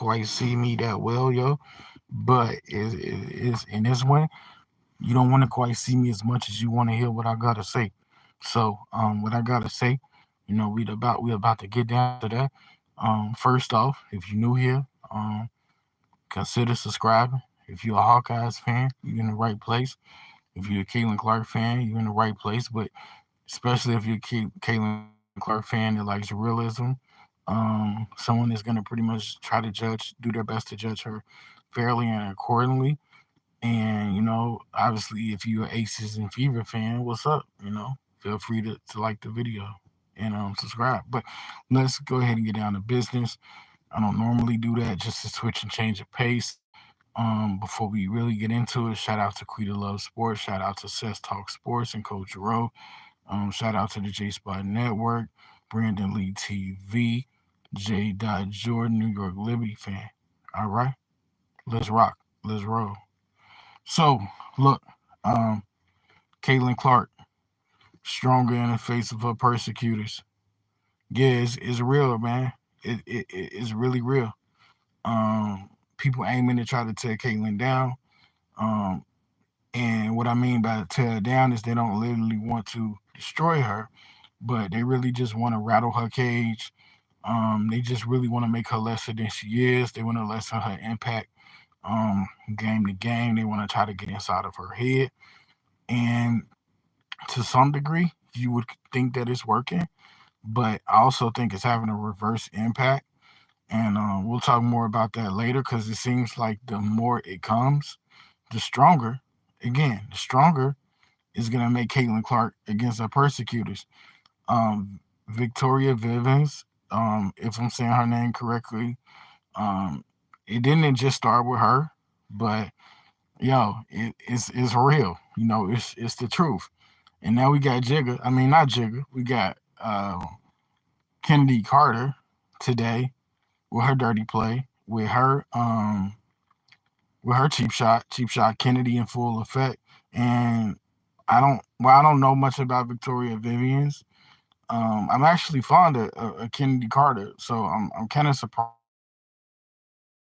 quite see me that well, yo. But is in this one, you don't want to quite see me as much as you want to hear what I gotta say. So, what I gotta say, we about to get down to that. First off, if you're new here, consider subscribing. If you're a Hawkeyes fan, you're in the right place. If you're a Caitlin Clark fan, you're in the right place. But especially if you're a Caitlin Clark fan that likes realism, someone is going to pretty much try to judge, do their best to judge her fairly and accordingly. And, obviously, if you're an Aces and Fever fan, what's up? Feel free to like the video and subscribe. But let's go ahead and get down to business. I don't normally do that just to switch and change the pace. Before we really get into it, shout out to Quita Love Sports, shout out to Cess Talk Sports and Coach Rowe. Shout out to the J Spot Network, Brandon Lee TV, J. Jordan, New York Liberty fan. All right, let's rock, let's roll. So, look, um, Caitlin Clark, stronger in the face of her persecutors. Yeah, it's real, man. It's really real. People aiming to try to tear Caitlin down. Um, and what I mean by tear her down is they don't literally want to destroy her, but they really just want to rattle her cage. They just really want to make her lesser than she is. They want to lessen her impact game to game. They want to try to get inside of her head. And to some degree, you would think that it's working, but I also think it's having a reverse impact. And we'll talk more about that later because it seems like the more it comes, the stronger, again, the stronger is going to make Caitlin Clark against her persecutors. Victoria Vivens, if I'm saying her name correctly, um, it didn't just start with her, but yo, it's real. It's the truth. And now we got Jigga. I mean, not Jigga. We got Kennedy Carter today with her dirty play, with her cheap shot Kennedy in full effect. And I don't know much about Victoria Vivian's. I'm actually fond of Kennedy Carter, so I'm kind of surprised that she didn't get more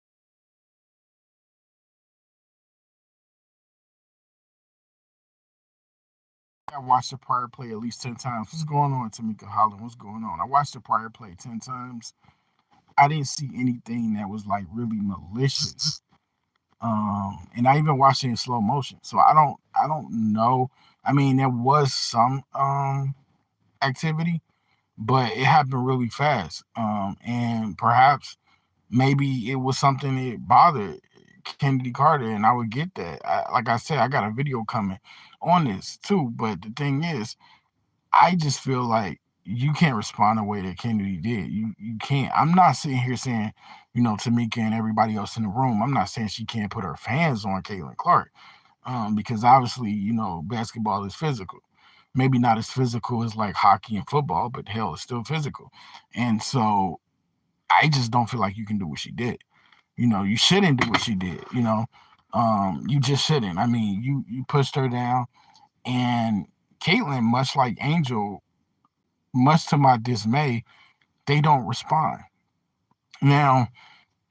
love. I watched the prior play at least 10 times. What's going on, Tamika Holland? What's going on? I watched the prior play 10 times. I didn't see anything that was like really malicious. And I even watched it in slow motion. So I don't know. I mean, there was some activity, but it happened really fast. And perhaps maybe it was something that bothered Kennedy Carter, and I would get that. Like I said, I got a video coming on this too. But the thing is, I just feel like you can't respond the way that Kennedy did. You can't. I'm not sitting here saying, Tamika and everybody else in the room. I'm not saying she can't put her hands on Caitlin Clark, because obviously, basketball is physical. Maybe not as physical as like hockey and football, but hell, it's still physical. And so I just don't feel like you can do what she did. You shouldn't do what she did. You just shouldn't. I mean, you pushed her down, and Caitlyn, much like Angel, much to my dismay, they don't respond. Now,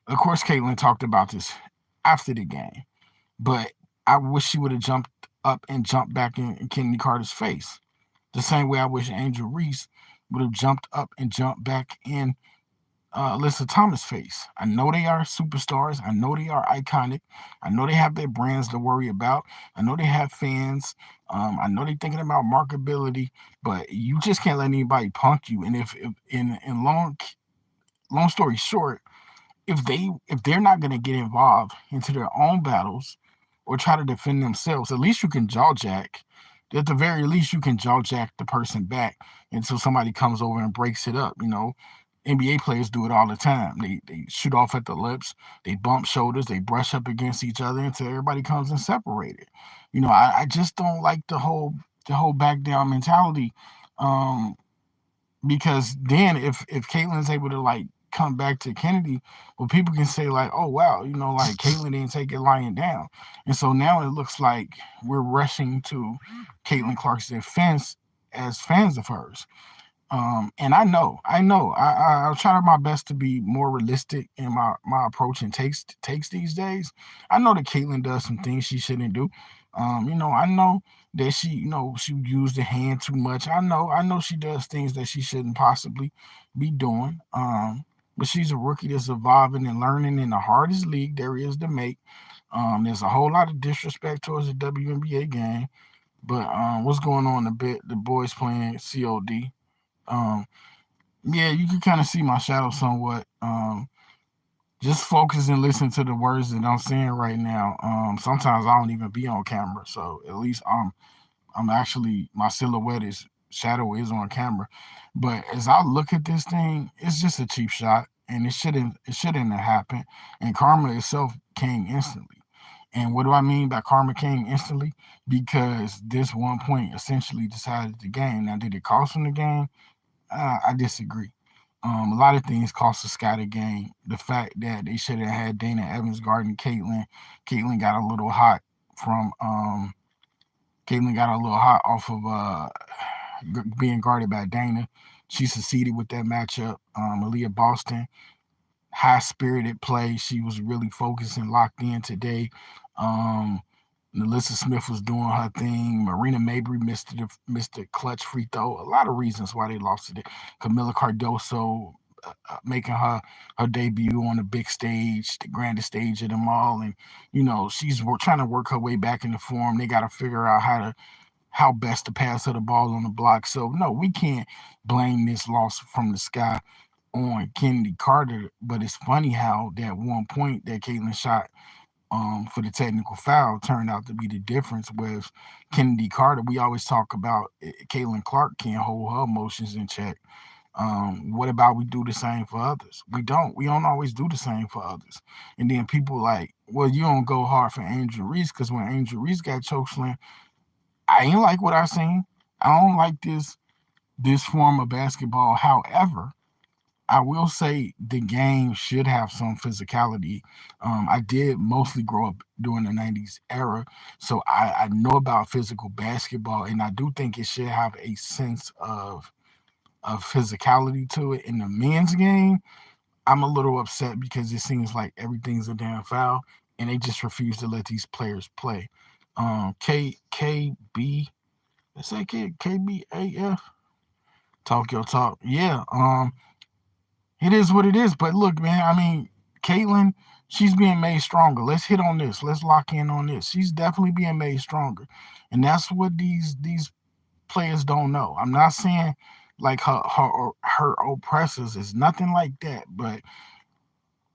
of course, Caitlyn talked about this after the game, but I wish she would have jumped up and jumped back in Kennedy Carter's face. The same way I wish Angel Reese would have jumped up and jumped back in Alyssa Thomas face. I know they are superstars. I know they are iconic. I know they have their brands to worry about. I know they have fans. I know they're thinking about marketability, but you just can't let anybody punk you. And if in long story short, if they're not going to get involved into their own battles or try to defend themselves, at least you can jaw jack. At the very least, you can jaw jack the person back until somebody comes over and breaks it up. NBA players do it all the time. They shoot off at the lips, they bump shoulders, they brush up against each other until everybody comes and separated. I just don't like the whole back down mentality. Um, because then if Caitlin's able to like come back to Kennedy, well, people can say like, oh wow, like Caitlin didn't take it lying down, and so now it looks like we're rushing to Caitlin Clark's defense as fans of hers. And I'll try my best to be more realistic in my approach and takes these days. I know that Caitlyn does some things she shouldn't do. I know that she used the hand too much. I know she does things that she shouldn't possibly be doing. But she's a rookie that's evolving and learning in the hardest league there is to make. There's a whole lot of disrespect towards the WNBA game. But what's going on a bit? The boys playing COD. Um, yeah, you can kind of see my shadow somewhat. Just focus and listen to the words that I'm saying right now. Sometimes I don't even be on camera, so at least I'm actually my silhouette is shadow is on camera. But as I look at this thing, it's just a cheap shot, and it shouldn't have happened. And karma itself came instantly. And what do I mean by karma came instantly? Because this one point essentially decided the game. Now, did it cost them the game? I disagree. A lot of things cost the Sky the game. The fact that they should have had Dana Evans guarding Caitlyn. Caitlyn got a little hot from Caitlyn got a little hot off of being guarded by Dana. She succeeded with that matchup. Aaliyah Boston, high spirited play. She was really focused and locked in today. Um, Melissa Smith was doing her thing. Marina Mabry missed a clutch free throw. A lot of reasons why they lost it. Camila Cardoso making her debut on the big stage, the grandest stage of them all, and she's trying to work her way back into form. They got to figure out how best to pass her the ball on the block. So no, we can't blame this loss from the Sky on Kennedy Carter. But it's funny how that one point that Caitlin shot for the technical foul turned out to be the difference with Kennedy Carter. We always talk about Caitlin Clark can't hold her emotions in check. What about we do the same for others? We don't. We don't always do the same for others. And then people like, well, you don't go hard for Angel Reese because when Angel Reese got chokeslammed, I ain't like what I seen. I don't like this form of basketball. However, I will say the game should have some physicality. I did mostly grow up during the '90s era, so I know about physical basketball, and I do think it should have a sense of physicality to it. In the men's game, I'm a little upset because it seems like everything's a damn foul, and they just refuse to let these players play. KB, let's say KBAF, Talk Your Talk. Yeah, it is what it is. But look, man, I mean, Caitlyn, she's being made stronger. Let's hit on this. Let's lock in on this. She's definitely being made stronger, and that's what these players don't know. I'm not saying like her oppressors is nothing like that, but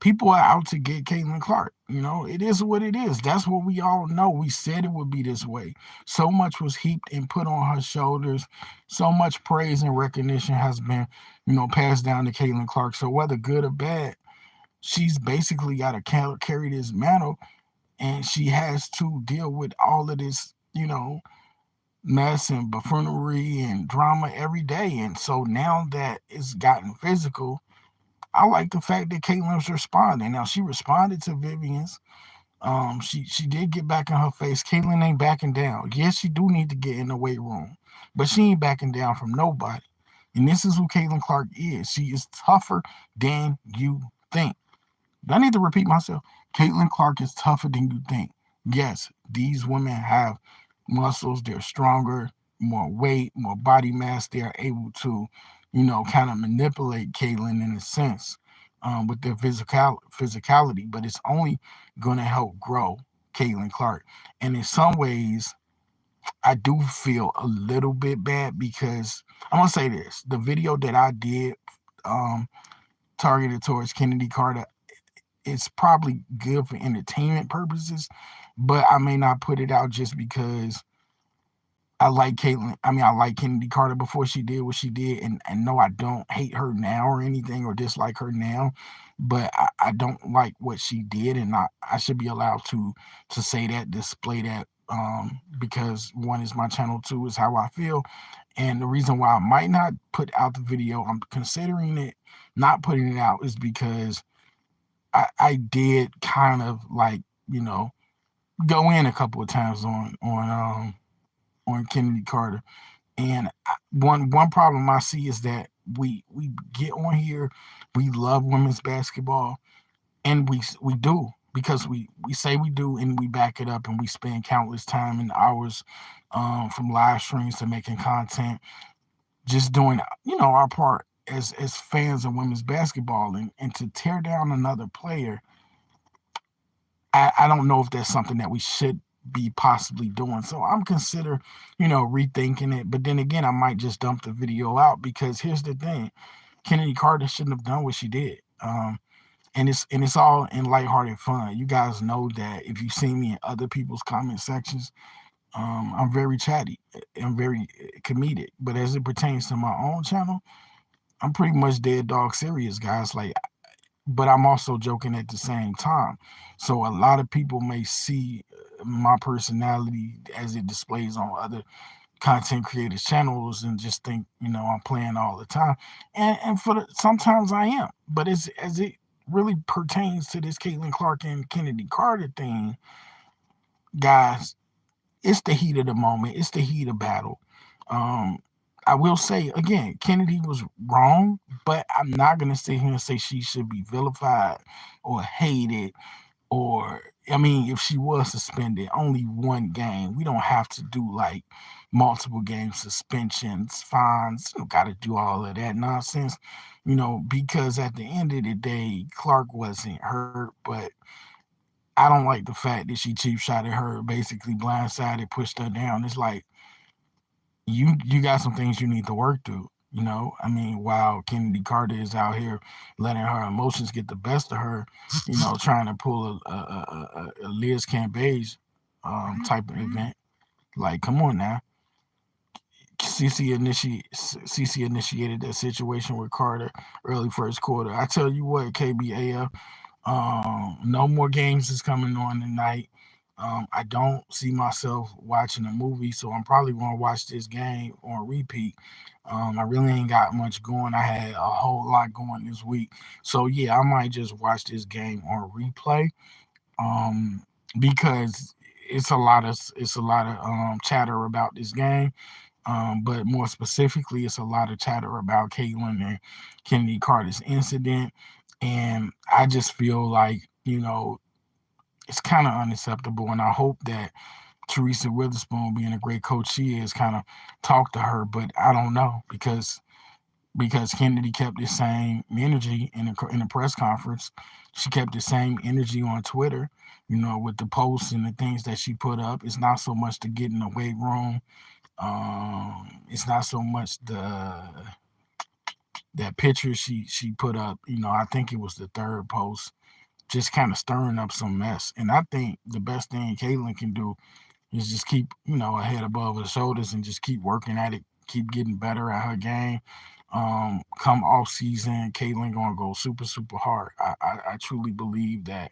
people are out to get Caitlin Clark. It is what it is. That's what we all know. We said it would be this way. So much was heaped and put on her shoulders. So much praise and recognition has been, passed down to Caitlin Clark. So whether good or bad, she's basically got to carry this mantle, and she has to deal with all of this, mess and buffoonery and drama every day. And so now that it's gotten physical, I like the fact that Caitlin's responding. Now she responded to Vivian's. She did get back in her face. Caitlin ain't backing down. Yes, she do need to get in the weight room, but she ain't backing down from nobody. And this is who Caitlin Clark is. She is tougher than you think. Do I need to repeat myself? Caitlin Clark is tougher than you think. Yes, these women have muscles. They're stronger, more weight, more body mass. They are able to, kind of manipulate Caitlin in a sense with their physicality, but it's only going to help grow Caitlin Clark. And in some ways, I do feel a little bit bad because I'm going to say this. The video that I did um, targeted towards Kennedy Carter, it's probably good for entertainment purposes, but I may not put it out just because I like Caitlyn. I mean, I like Kennedy Carter before she did what she did, and no, I don't hate her now or anything or dislike her now, but I don't like what she did, and I should be allowed to say that, display that, because one is my channel, two is how I feel, and the reason why I might not put out the video, I'm considering it, not putting it out, is because I did kind of like go in a couple of times on Kennedy Carter. And one problem I see is that we get on here, we love women's basketball, and we do because we say we do, and we back it up, and we spend countless time and hours, from live streams to making content, just doing our part as fans of women's basketball, and to tear down another player, I don't know if that's something that we should be possibly doing. So I'm consider, rethinking it. But then again, I might just dump the video out, because here's the thing: Kennedy Carter shouldn't have done what she did. And it's all in lighthearted fun. You guys know that if you see me in other people's comment sections, I'm very chatty. I'm very comedic. But as it pertains to my own channel, I'm pretty much dead dog serious, guys. Like, but I'm also joking at the same time. So a lot of people may see my personality as it displays on other content creators' channels and just think, I'm playing all the time. And sometimes I am. But as it really pertains to this Caitlin Clark and Kennedy Carter thing, guys, it's the heat of the moment. It's the heat of battle. Um, I will say again, Kennedy was wrong, but I'm not gonna sit here and say she should be vilified or hated, or I mean, if she was suspended, only one game. We don't have to do like multiple game suspensions, fines. You don't got to do all of that nonsense, because at the end of the day, Clark wasn't hurt, but I don't like the fact that she cheap shotted her, basically blindsided, pushed her down. It's like you got some things you need to work through. I mean, while Kennedy Carter is out here letting her emotions get the best of her, trying to pull a Liz Cambage type of event. Like, come on now. CC initiated that situation with Carter early first quarter. I tell you what, KBAF, no more games is coming on tonight. I don't see myself watching a movie, so I'm probably going to watch this game on repeat. I really ain't got much going. I had a whole lot going this week, so yeah, I might just watch this game on replay. Um, because it's a lot of chatter about this game. But more specifically, it's a lot of chatter about Caitlin and Kennedy Carter's incident, and I just feel like it's kind of unacceptable, and I hope that Teresa Witherspoon, being a great coach she is, kind of talk to her. But I don't know, because Kennedy kept the same energy in the press conference. She kept the same energy on Twitter, with the posts and the things that she put up. It's not so much to get in the weight room. It's not so much that picture she put up. I think it was the third post, just kind of stirring up some mess. And I think the best thing Caitlin can do is just keep, a head above her shoulders, and just keep working at it, keep getting better at her game. Come off season, Caitlin gonna go super, super hard. I truly believe that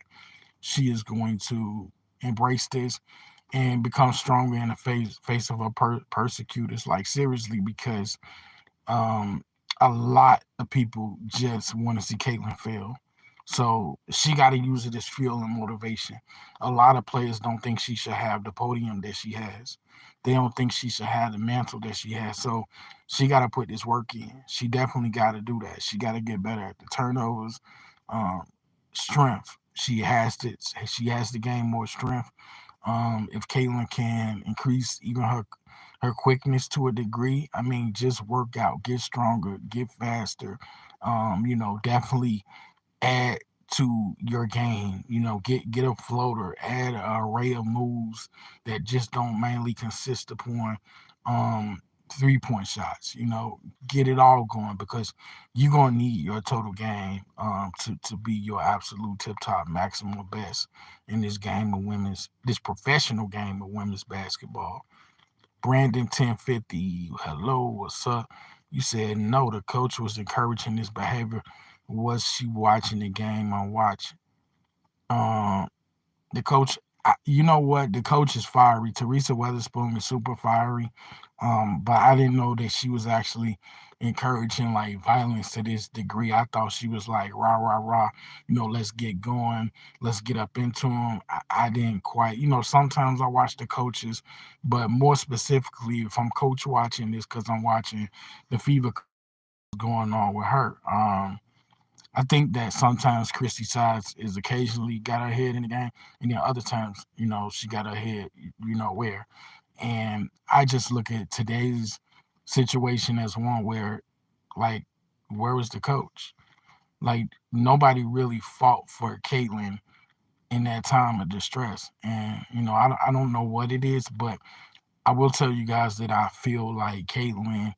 she is going to embrace this and become stronger in the face of her persecutors. Like, seriously, because um, a lot of people just want to see Caitlin fail. So she got to use it as fuel and motivation. A lot of players don't think she should have the podium that she has. They don't think she should have the mantle that she has. So she got to put this work in. She definitely got to do that. She got to get better at the turnovers, um, strength. She has to. She has to gain more strength. If Caitlin can increase even her quickness to a degree, I mean, just work out, get stronger, get faster. Definitely add to your game. Get a floater, add an array of moves that just don't mainly consist upon 3-point shots. Get it all going, because you're gonna need your total game to be your absolute tip top maximal best in this professional game of women's basketball. Brandon 1050, hello, what's up? You said no, the coach was encouraging this behavior. Was she watching the game on watch? Um, the coach, you know what? The coach is fiery. Teresa Weatherspoon is super fiery. But I didn't know that she was actually encouraging like violence to this degree. I thought she was like rah rah rah, let's get going, let's get up into them. I didn't quite, sometimes I watch the coaches, but more specifically, if I'm coach watching this, because I'm watching the fever going on with her. I think that sometimes Christy Sides is occasionally got her head in the game, and then other times, she got her head, where. And I just look at today's situation as one where, like, where was the coach? Like, nobody really fought for Caitlyn in that time of distress. And, I don't know what it is, but I will tell you guys that I feel like Caitlyn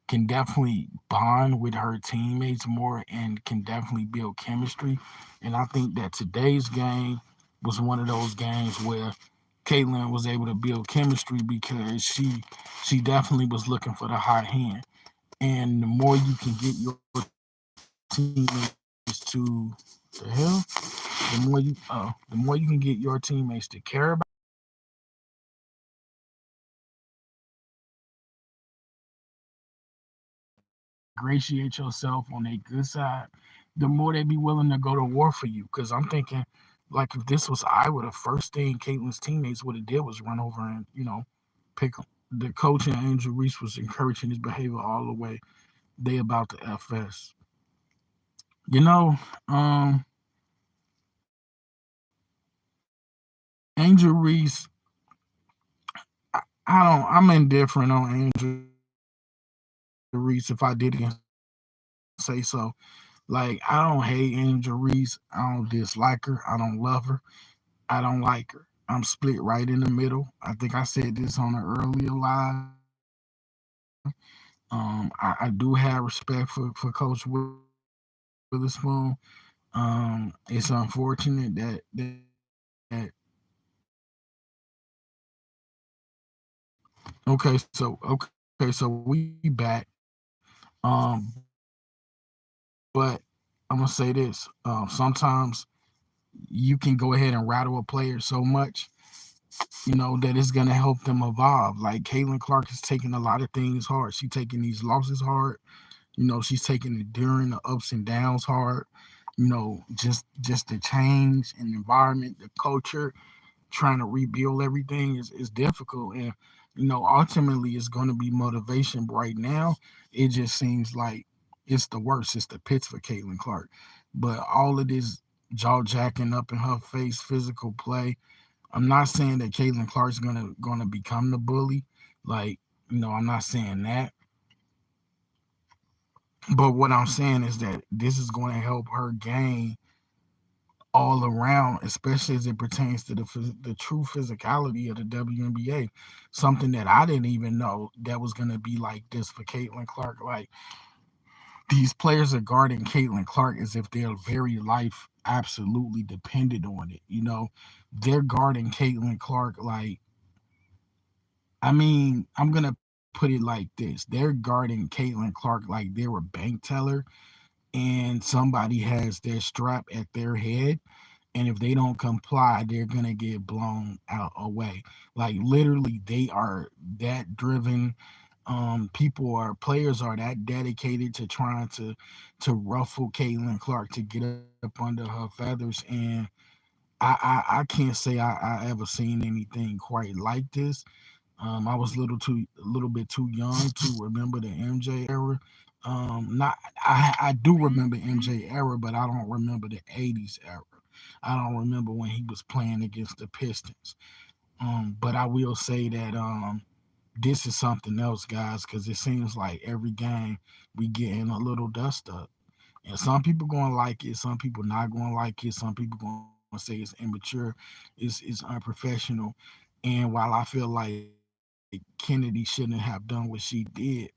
can definitely bond with her teammates more and can definitely build chemistry. And I think that today's game was one of those games where Caitlyn was able to build chemistry because she definitely was looking for the hot hand. And the more you can get your teammates to the hell, the more you can get your teammates to care about ingratiate yourself on a good side, the more they be willing to go to war for you. Because I'm thinking, like, if this was Iowa, the first thing Caitlin's teammates would have did was run over and pick them. The coach and Angel Reese was encouraging his behavior all the way. They about to FS. You know, um, Angel Reese. I don't. I'm indifferent on Angel Reese. If I did say so, like I don't hate Angel Reese. I don't dislike her. I don't love her. I don't like her. I'm split right in the middle. I think I said this on an earlier live. I do have respect for Coach Witherspoon. It's unfortunate that okay, so we back. But I'm gonna say this. Sometimes you can go ahead and rattle a player so much, that it's gonna help them evolve. Like Caitlin Clark is taking a lot of things hard. She's taking these losses hard. She's taking it during the ups and downs hard. Just the change in the environment, the culture, trying to rebuild everything is difficult. And ultimately it's going to be motivation. But right now, it just seems like it's the worst. It's the pits for Caitlin Clark. But all of this jaw jacking up in her face, physical play. I'm not saying that Caitlin Clark's gonna become the bully. Like, I'm not saying that. But what I'm saying is that this is going to help her gain all around, especially as it pertains to the true physicality of the WNBA. Something that I didn't even know that was going to be like this for Caitlin Clark. Like these players are guarding Caitlin Clark as if their very life absolutely depended on it. They're guarding Caitlin Clark like, I mean, I'm gonna put it like this: they're guarding Caitlin Clark like they're a bank teller, and somebody has their strap at their head, and if they don't comply, they're gonna get blown out away. Like literally, they are that driven. People are players are that dedicated to trying to ruffle Caitlin Clark to get up under her feathers, and I can't say I ever seen anything quite like this. I was a little bit too young to remember the MJ era. Not I do remember MJ era, but I don't remember the '80s era. I don't remember when he was playing against the Pistons. But I will say that this is something else, guys, because it seems like every game we getting a little dust up. And some people gonna like it, some people not gonna like it, some people gonna say it's immature, it's unprofessional. And while I feel like Kennedy shouldn't have done what she did,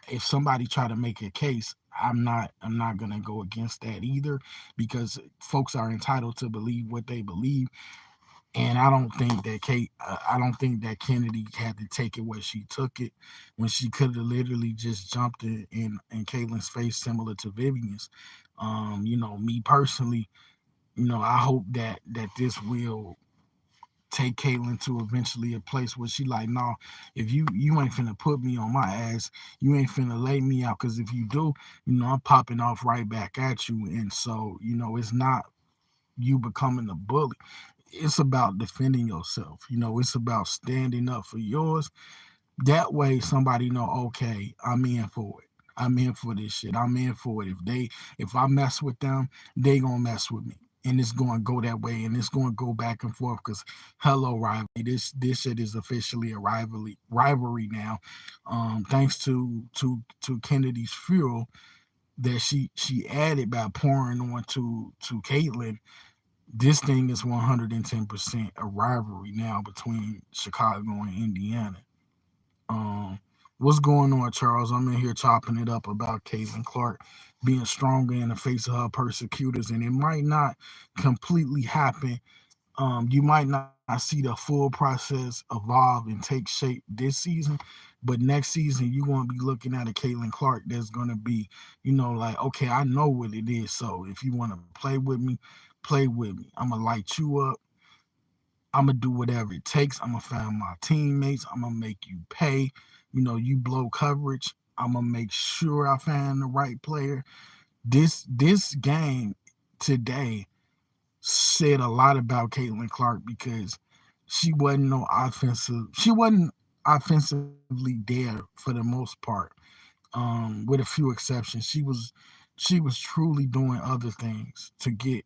if somebody try to make a case, I'm not gonna go against that either, because folks are entitled to believe what they believe. And I don't think that Kennedy had to take it where she took it, when she could have literally just jumped in Caitlin's face, similar to Vivian's. Me personally, I hope that this will take Caitlyn to eventually a place where she like, no, if you ain't finna put me on my ass, you ain't finna lay me out, because if you do, I'm popping off right back at you. And so, it's not you becoming a bully. It's about defending yourself. It's about standing up for yours. That way somebody know, okay, I'm in for it. I'm in for this shit. I'm in for it. If I mess with them, they gonna mess with me. And it's gonna go that way, and it's gonna go back and forth. Because hello, rivalry. This shit is officially a rivalry now. Thanks to Kennedy's fuel that she added by pouring on to Caitlyn. This thing is 110% a rivalry now between Chicago and Indiana. Um, what's going on, Charles? I'm in here chopping it up about Caitlin Clark being stronger in the face of her persecutors, and it might not completely happen. You might not see the full process evolve and take shape this season, but next season you're gonna be looking at a Caitlin Clark that's gonna be, like, okay, I know what it is. So if you want to play with me, play with me. I'm gonna light you up. I'm gonna do whatever it takes. I'm gonna find my teammates. I'm gonna make you pay. You blow coverage. I'm gonna make sure I find the right player. This game today said a lot about Caitlin Clark because she wasn't offensively there for the most part. With a few exceptions. She was truly doing other things to get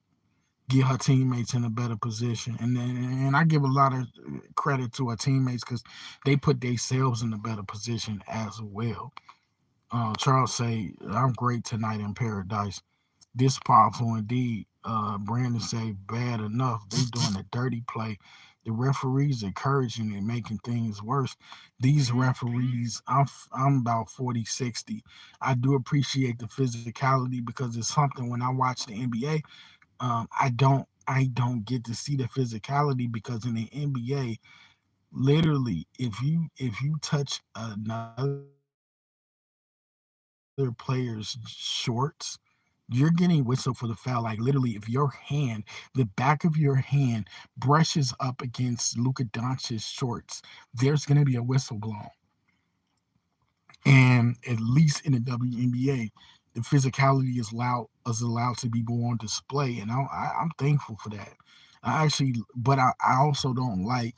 her teammates in a better position. And I give a lot of credit to her teammates because they put themselves in a better position as well. Charles say, I'm great tonight in paradise. This powerful indeed. Brandon say, bad enough. They doing a dirty play. The referees encouraging and making things worse. These referees, I'm about 40, 60. I do appreciate the physicality because it's something when I watch the NBA, I don't get to see the physicality because in the NBA, literally, if you touch another player's shorts, you're getting whistled for the foul. Like literally, if your hand, the back of your hand, brushes up against Luka Doncic's shorts, there's gonna be a whistle blown. And at least in the WNBA, the physicality is allowed to be more on display, and I'm thankful for that. But I also don't like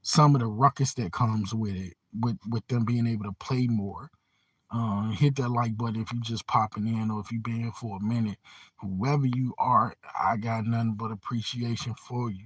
some of the ruckus that comes with it, with them being able to play more. Hit that like button if you just popping in or if you been here for a minute. Whoever you are, I got nothing but appreciation for you.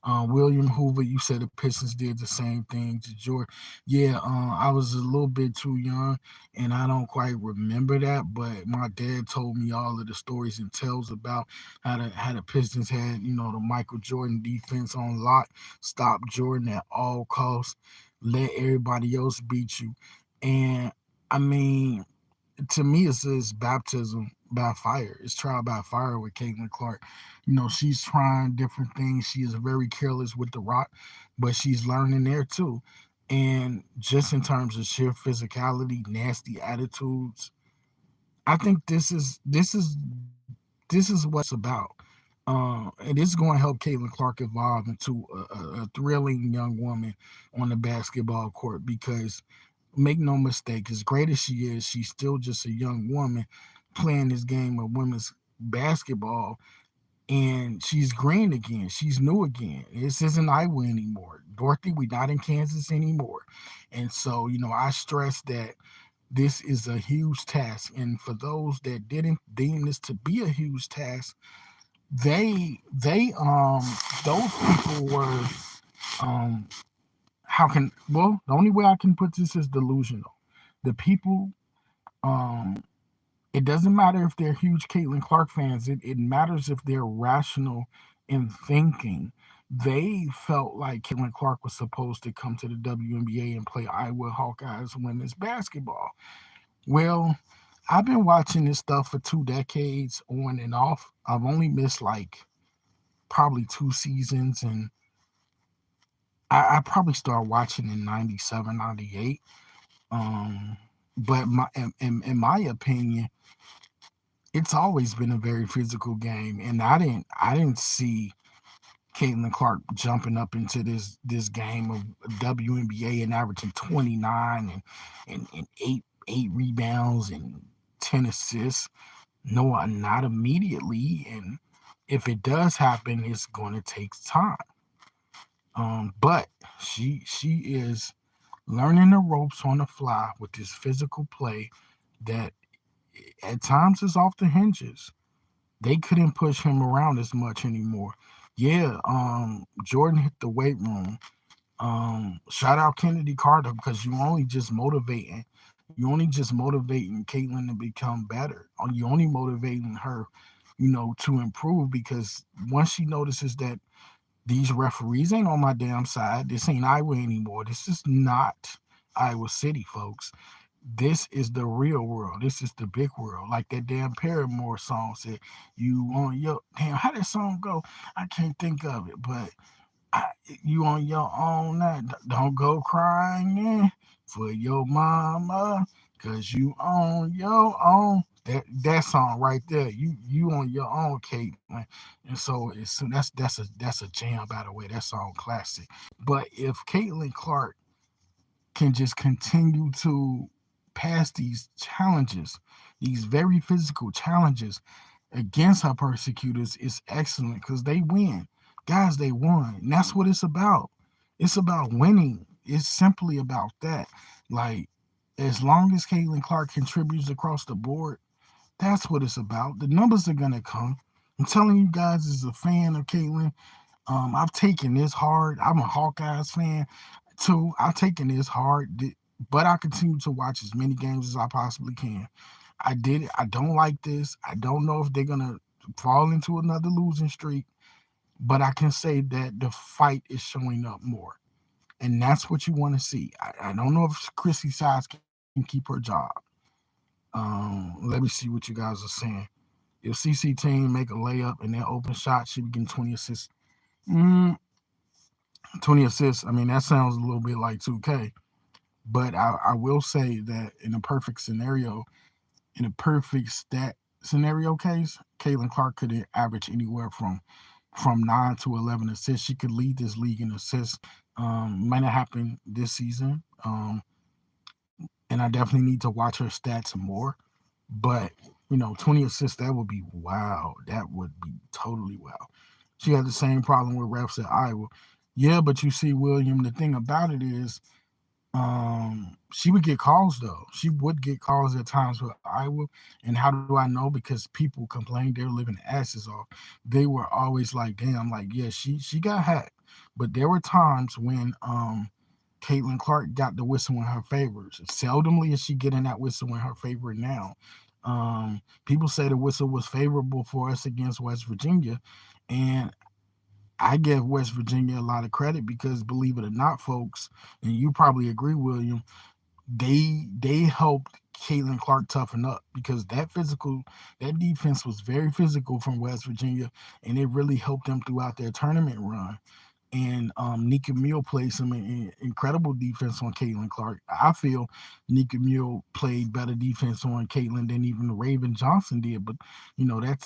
William Hoover, you said the Pistons did the same thing to Jordan. Yeah, I was a little bit too young, and I don't quite remember that. But my dad told me all of the stories and tells about how the Pistons had, the Michael Jordan defense on lock, stop Jordan at all costs, let everybody else beat you, and I mean, to me, it's baptism by fire. It's trial by fire with Caitlin Clark. She's trying different things. She is very careless with the rock, but she's learning there too. And just in terms of sheer physicality, nasty attitudes, I think this is what it's about. And it's going to help Caitlin Clark evolve into a thrilling young woman on the basketball court because make no mistake, as great as she is, she's still just a young woman playing this game of women's basketball. And she's green again. She's new again. This isn't Iowa anymore. Dorothy, we're not in Kansas anymore. And so, I stress that this is a huge task. And for those that didn't deem this to be a huge task, they those people were um how can well the only way I can put this is delusional. The people, um it doesn't matter if they're huge Caitlin Clark fans, it matters if they're rational in thinking. They felt like Caitlin Clark was supposed to come to the WNBA and play Iowa Hawkeyes women's basketball. Well, I've been watching this stuff for 2 decades on and off. I've only missed like probably 2 seasons, and I probably started watching in 97, 98. Um, but in my opinion, it's always been a very physical game, and I didn't see Caitlin Clark jumping up into this game of WNBA and averaging 29 and eight rebounds and 10 assists. No, not immediately. And if it does happen, it's going to take time. But she is learning the ropes on the fly with this physical play that at times is off the hinges. They couldn't push him around as much anymore. Yeah, Jordan hit the weight room. Shout out Kennedy Carter because you only just motivating Caitlin to become better. Or you only motivating her, to improve because once she notices that these referees ain't on my damn side, this ain't Iowa anymore. This is not Iowa City, folks. This is the real world. This is the big world. Like that damn Paramore song said, you on your damn how that song go? I can't think of it, but I, you on your own now. Don't go crying for your mama, cause you on your own. That song right there, you on your own, Caitlin. And so that's a jam by the way. That song classic. But if Caitlin Clark can just continue to pass these challenges, these very physical challenges against her persecutors, is excellent because they win. Guys, they won. And that's what it's about. It's about winning. It's simply about that. Like, as long as Caitlin Clark contributes across the board, that's what it's about. The numbers are gonna come. I'm telling you guys, as a fan of Caitlin, I've taken this hard. I'm a Hawkeyes fan too. I've taken this hard, but I continue to watch as many games as I possibly can. I did it. I don't like this. I don't know if they're gonna fall into another losing streak, but I can say that the fight is showing up more, and that's what you want to see. I don't know if Chrissy Sides can keep her job. Let me see what you guys are saying. If CC team make a layup and their open shot, she be getting 20 assists. Mm, 20 assists. I mean, that sounds a little bit like 2K. But I will say that in a perfect stat scenario case, Caitlin Clark could average anywhere from 9 to 11 assists. She could lead this league in assists. Might not happen this season. And I definitely need to watch her stats more. But 20 assists, that would be wow. That would be totally wow. She had the same problem with refs at Iowa. Yeah, but you see, William, the thing about it is she would get calls though. She would get calls at times with Iowa. And how do I know? Because people complained they're living asses off. They were always like, damn, like, yeah, she got hacked. But there were times when Caitlin Clark got the whistle in her favor. Seldomly is she getting that whistle in her favor now. People say the whistle was favorable for us against West Virginia. And I give West Virginia a lot of credit because, believe it or not, folks, and you probably agree, William, they helped Caitlin Clark toughen up because that defense was very physical from West Virginia, and it really helped them throughout their tournament run. And Nika Meal played some incredible defense on Caitlin Clark. I feel Nika Meal played better defense on Caitlin than even Raven Johnson did. But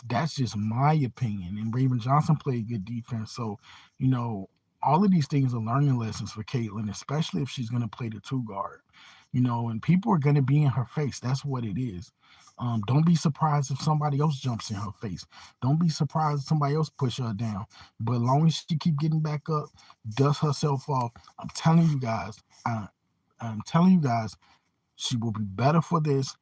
that's just my opinion. And Raven Johnson played good defense. So you know all of these things are learning lessons for Caitlin, especially if she's going to play the two guard. And people are going to be in her face. That's what it is. Don't be surprised if somebody else jumps in her face. Don't be surprised if somebody else push her down. But as long as she keep getting back up, dust herself off, I'm telling you guys, I'm telling you guys, she will be better for this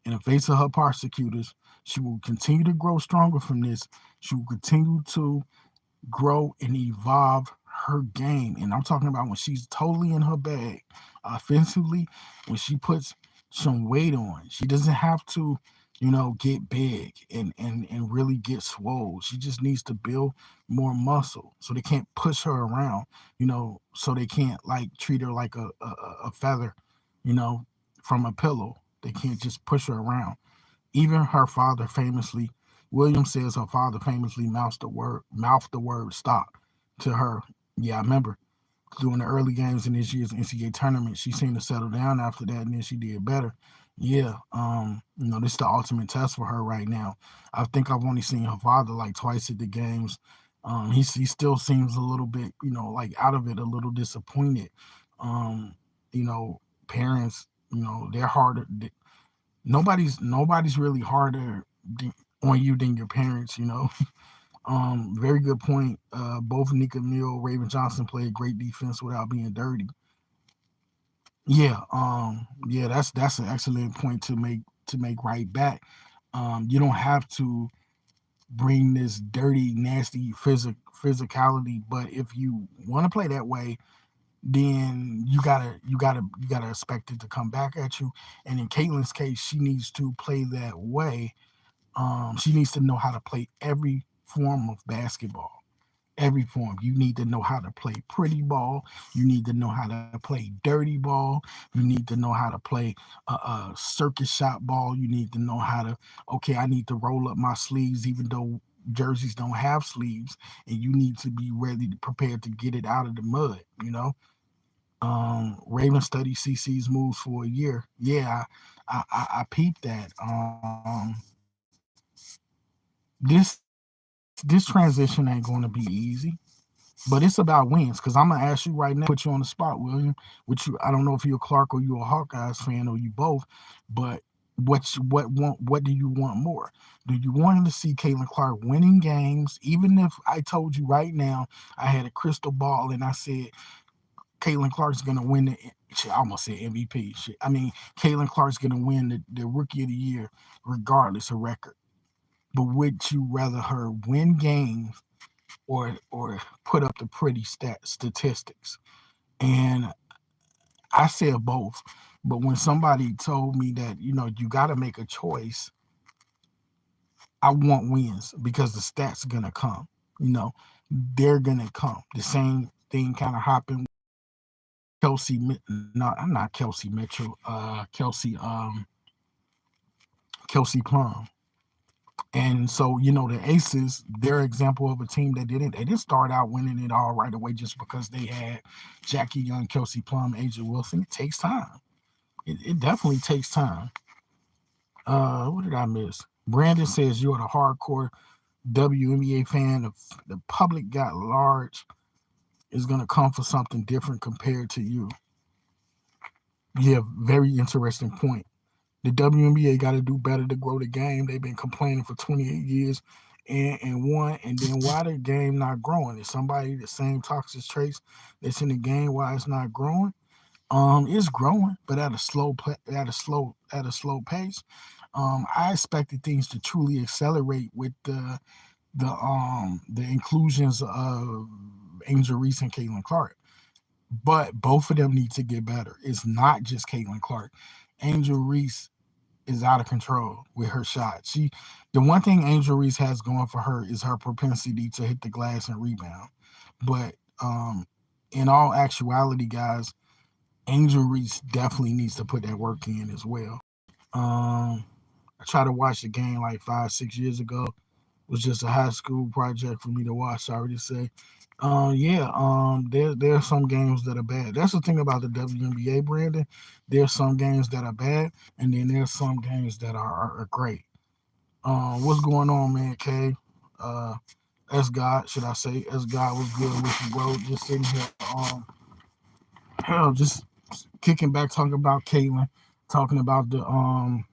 in the face of her persecutors. She will continue to grow stronger from this. She will continue to grow and evolve her game. And I'm talking about when she's totally in her bag offensively, when she puts some weight on. She doesn't have to, get big and really get swole. She just needs to build more muscle so they can't push her around, so they can't like treat her like a feather, you know, from a pillow. They can't just push her around. Even her father famously, William says her father famously mouthed the word stop to her. Yeah, I remember during the early games in this year's NCAA tournament, she seemed to settle down after that, and then she did better. Yeah, this is the ultimate test for her right now. I think I've only seen her father like twice at the games. He still seems a little bit, like out of it, a little disappointed. Um, Parents, they're harder. Nobody's really harder on you than your parents. Very good point. Both Nika Mill, Raven Johnson played great defense without being dirty. Yeah, that's an excellent point to make right back. You don't have to bring this dirty, nasty physicality, but if you want to play that way, then you gotta expect it to come back at you. And in Caitlin's case, she needs to play that way. She needs to know how to play every form of basketball. Every form. You need to know how to play pretty ball. You need to know how to play dirty ball. You need to know how to play a circus shot ball. You need to know how to, okay, I need to roll up my sleeves even though jerseys don't have sleeves, and you need to be ready to prepared to get it out of the mud. Raven studied CC's moves for a year. Yeah, I peeped that. This transition ain't going to be easy, but it's about wins. Because I'm gonna ask you right now, put you on the spot, William. Which I don't know if you're a Clark or you a Hawkeyes fan or you both, but what do you want more? Do you want to see Caitlin Clark winning games? Even if I told you right now, I had a crystal ball and I said Caitlin Clark's gonna win the. Shit, I almost said MVP. Shit, I mean Caitlin Clark's gonna win the Rookie of the Year regardless of record. But would you rather her win games or put up the pretty statistics? And I said both. But when somebody told me that you got to make a choice, I want wins because the stats are gonna come. You know, they're gonna come. The same thing kind of happened. Kelsey, not I'm not Kelsey Mitchell. Kelsey Plum. And so, the Aces, they're example of a team that they didn't start out winning it all right away just because they had Jackie Young, Kelsey Plum, AJ Wilson. It takes time. It definitely takes time. What did I miss? Brandon says you're the hardcore WNBA fan. The public got large is gonna come for something different compared to you. Yeah, very interesting point. The WNBA got to do better to grow the game. They've been complaining for 28 years and won. And then why the game not growing? Is somebody the same toxic traits that's in the game? Why it's not growing? It's growing, but at a slow pace. I expected things to truly accelerate with the inclusions of Angel Reese and Caitlin Clark. But both of them need to get better. It's not just Caitlin Clark. Angel Reese is out of control with her shot. The one thing Angel Reese has going for her is her propensity to hit the glass and rebound. But in all actuality, guys, Angel Reese definitely needs to put that work in as well. I tried to watch the game like 5, 6 years ago. It was just a high school project for me to watch. Sorry to say. Yeah. There are some games that are bad. That's the thing about the WNBA, Brandon. There's some games that are bad, and then there's some games that are great. What's going on, man? K. S God, should I say? S God was good with you, bro. Just sitting here. Hell, just kicking back, talking about Caitlin, talking about the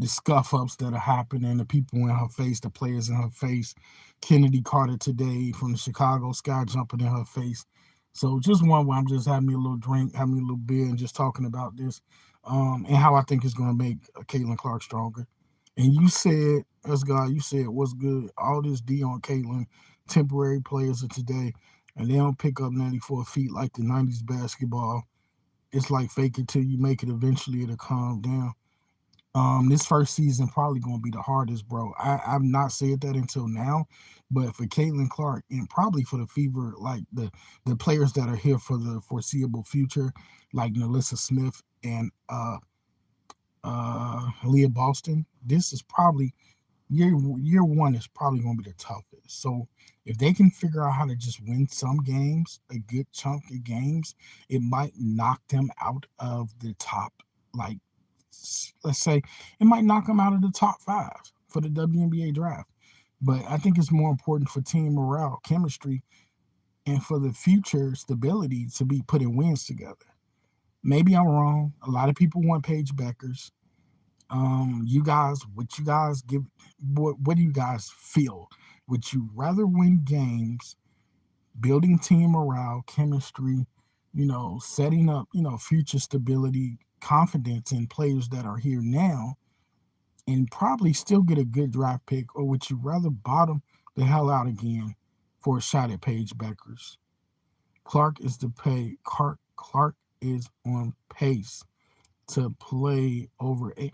scuff ups that are happening, the people in her face, the players in her face. Kennedy Carter today from the Chicago Sky jumping in her face. So just one where I'm just having me a little drink, having me a little beer, and just talking about this, and how I think it's going to make Caitlin Clark stronger. And you said, as God, you said, what's good? All this D on Caitlin, temporary players of today, and they don't pick up 94 feet like the 90s basketball. It's like fake it till you make it. Eventually, it'll calm down. This first season probably gonna be the hardest, bro. I've not said that until now, but for Caitlin Clark and probably for the Fever, like the players that are here for the foreseeable future, like Nelissa Smith and Leah Boston, this is probably year one is probably gonna be the toughest. So if they can figure out how to just win some games, a good chunk of games, it might knock them out of the top, like let's say it might knock them out of the top five for the WNBA draft. But I think it's more important for team morale, chemistry, and for the future stability to be putting wins together. Maybe I'm wrong. A lot of people want Paige Beckers. You guys, what you guys give? What do you guys feel? Would you rather win games, building team morale, chemistry, setting up, future stability, confidence in players that are here now, and probably still get a good draft pick, or would you rather bottom the hell out again for a shot at Paige Beckers? Clark is the pay. Clark is on pace to play over eight.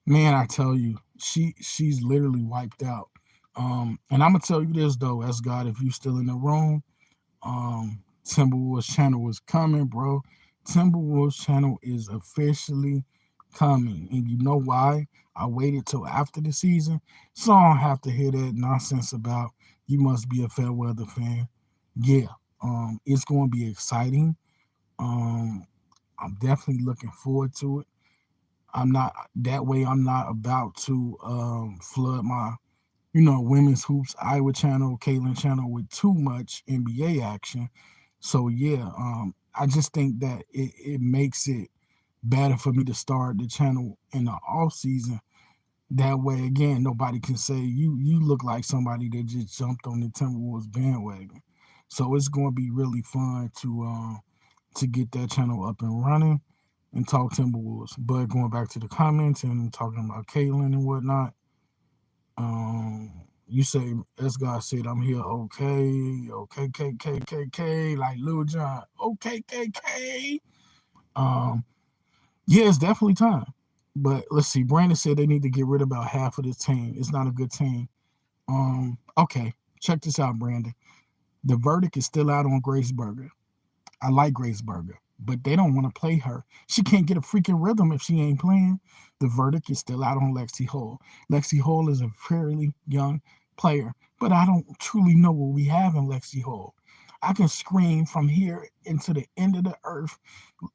Man, I tell you, she's literally wiped out. And I'm gonna tell you this though, as God, if you still in the room, Timberwolves channel is coming, bro. Timberwolves channel is officially coming, and you know why? I waited till after the season, so I don't have to hear that nonsense about you must be a fair weather fan. Yeah, it's going to be exciting. Um, I'm definitely looking forward to it. I'm not that way. I'm not about to flood my women's hoops Iowa channel, Caitlin channel with too much NBA action. So yeah, I just think that it makes it better for me to start the channel in the off season. That way, again, nobody can say you look like somebody that just jumped on the Timberwolves bandwagon. So it's going to be really fun to get that channel up and running and talk Timberwolves. But going back to the comments and talking about Caitlin and whatnot, you say, as God said, I'm here, okay, okay, K, K, K, K, like Lil Jon, okay, K, K. Um, yeah, it's definitely time. But let's see, Brandon said they need to get rid of about half of this team. It's not a good team. Okay, check this out, Brandon. The verdict is still out on Grace Berger. I like Grace Berger, but they don't want to play her. She can't get a freaking rhythm if she ain't playing. The verdict is still out on Lexi Hall. Lexi Hall is a fairly young player, but I don't truly know what we have in Lexi Hall. I can scream from here into the end of the earth.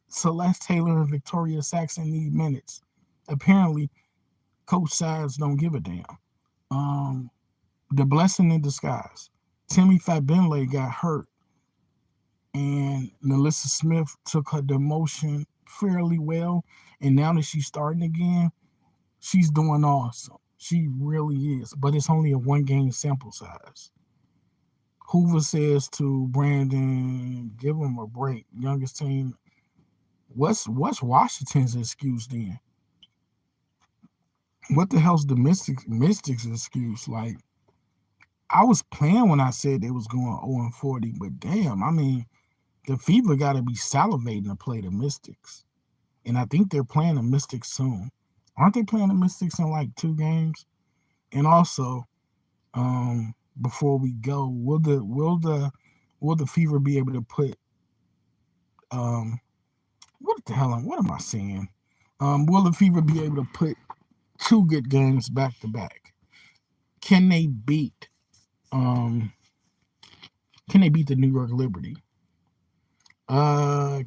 Celeste Taylor and Victoria Saxon need minutes. Apparently, Coach Sides don't give a damn. Um, the blessing in disguise. Timmy Fabenle got hurt and Melissa Smith took her demotion fairly well. And now that she's starting again, she's doing awesome. She really is. But it's only a 1 game sample size. Hoover says to Brandon, give him a break. Youngest team. What's Washington's excuse then? What the hell's the Mystics excuse? Like, I was playing when I said they was going 0-40, but damn, I mean, the Fever got to be salivating to play the Mystics. And I think they're playing the Mystics soon. Aren't they playing the Mystics in like 2 games? And also, before we go, will the Fever be able to put um what am I saying? Will the Fever be able to put 2 good games back to back? Can they beat um can they beat the New York Liberty?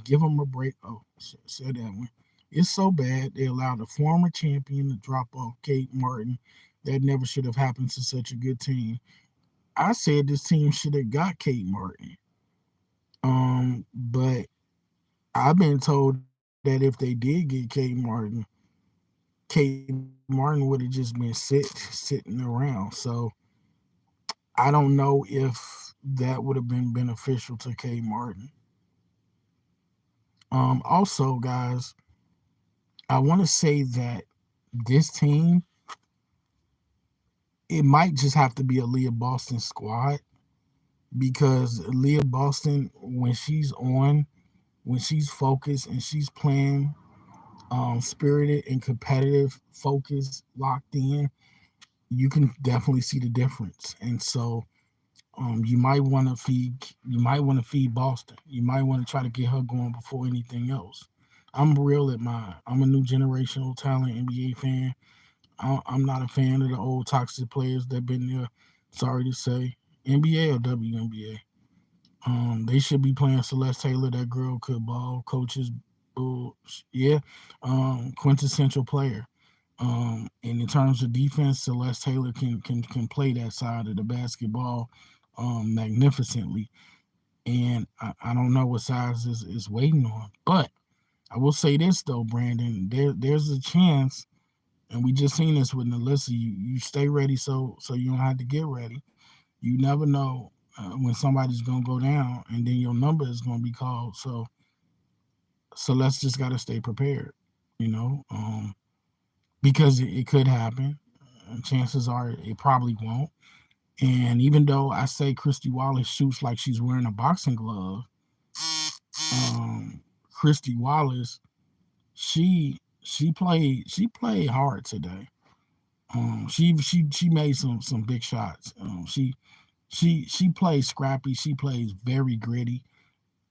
Give them a break. Oh, said that one. It's so bad they allowed a former champion to drop off Kate Martin. That never should have happened to such a good team. I said this team should have got Kate Martin. But I've been told that if they did get Kate Martin would have just been sitting around. So I don't know if that would have been beneficial to Kate Martin. Also, guys, I want to say that this team, it might just have to be a Leah Boston squad because Leah Boston, when she's focused and she's playing spirited and competitive, focused, locked in, you can definitely see the difference. And so you might want to feed Boston. You might want to try to get her going before anything else. I'm real at mine. I'm a new generational talent NBA fan. I'm not a fan of the old toxic players that been there. Sorry to say, NBA or WNBA. They should be playing Celeste Taylor. That girl could ball. Coaches, bull, yeah. Quintessential player. And in terms of defense, Celeste Taylor can play that side of the basketball magnificently. And I don't know what size is waiting on. But I will say this though, Brandon, there's a chance, and we just seen this with Nalissa. You stay ready so you don't have to get ready. You never know when somebody's gonna go down, and then your number is gonna be called. So let's just gotta stay prepared, you know, because it could happen. Chances are it probably won't. And even though I say Christy Wallace shoots like she's wearing a boxing glove, Christy Wallace, she played hard today. She made some big shots. She plays scrappy. She plays very gritty,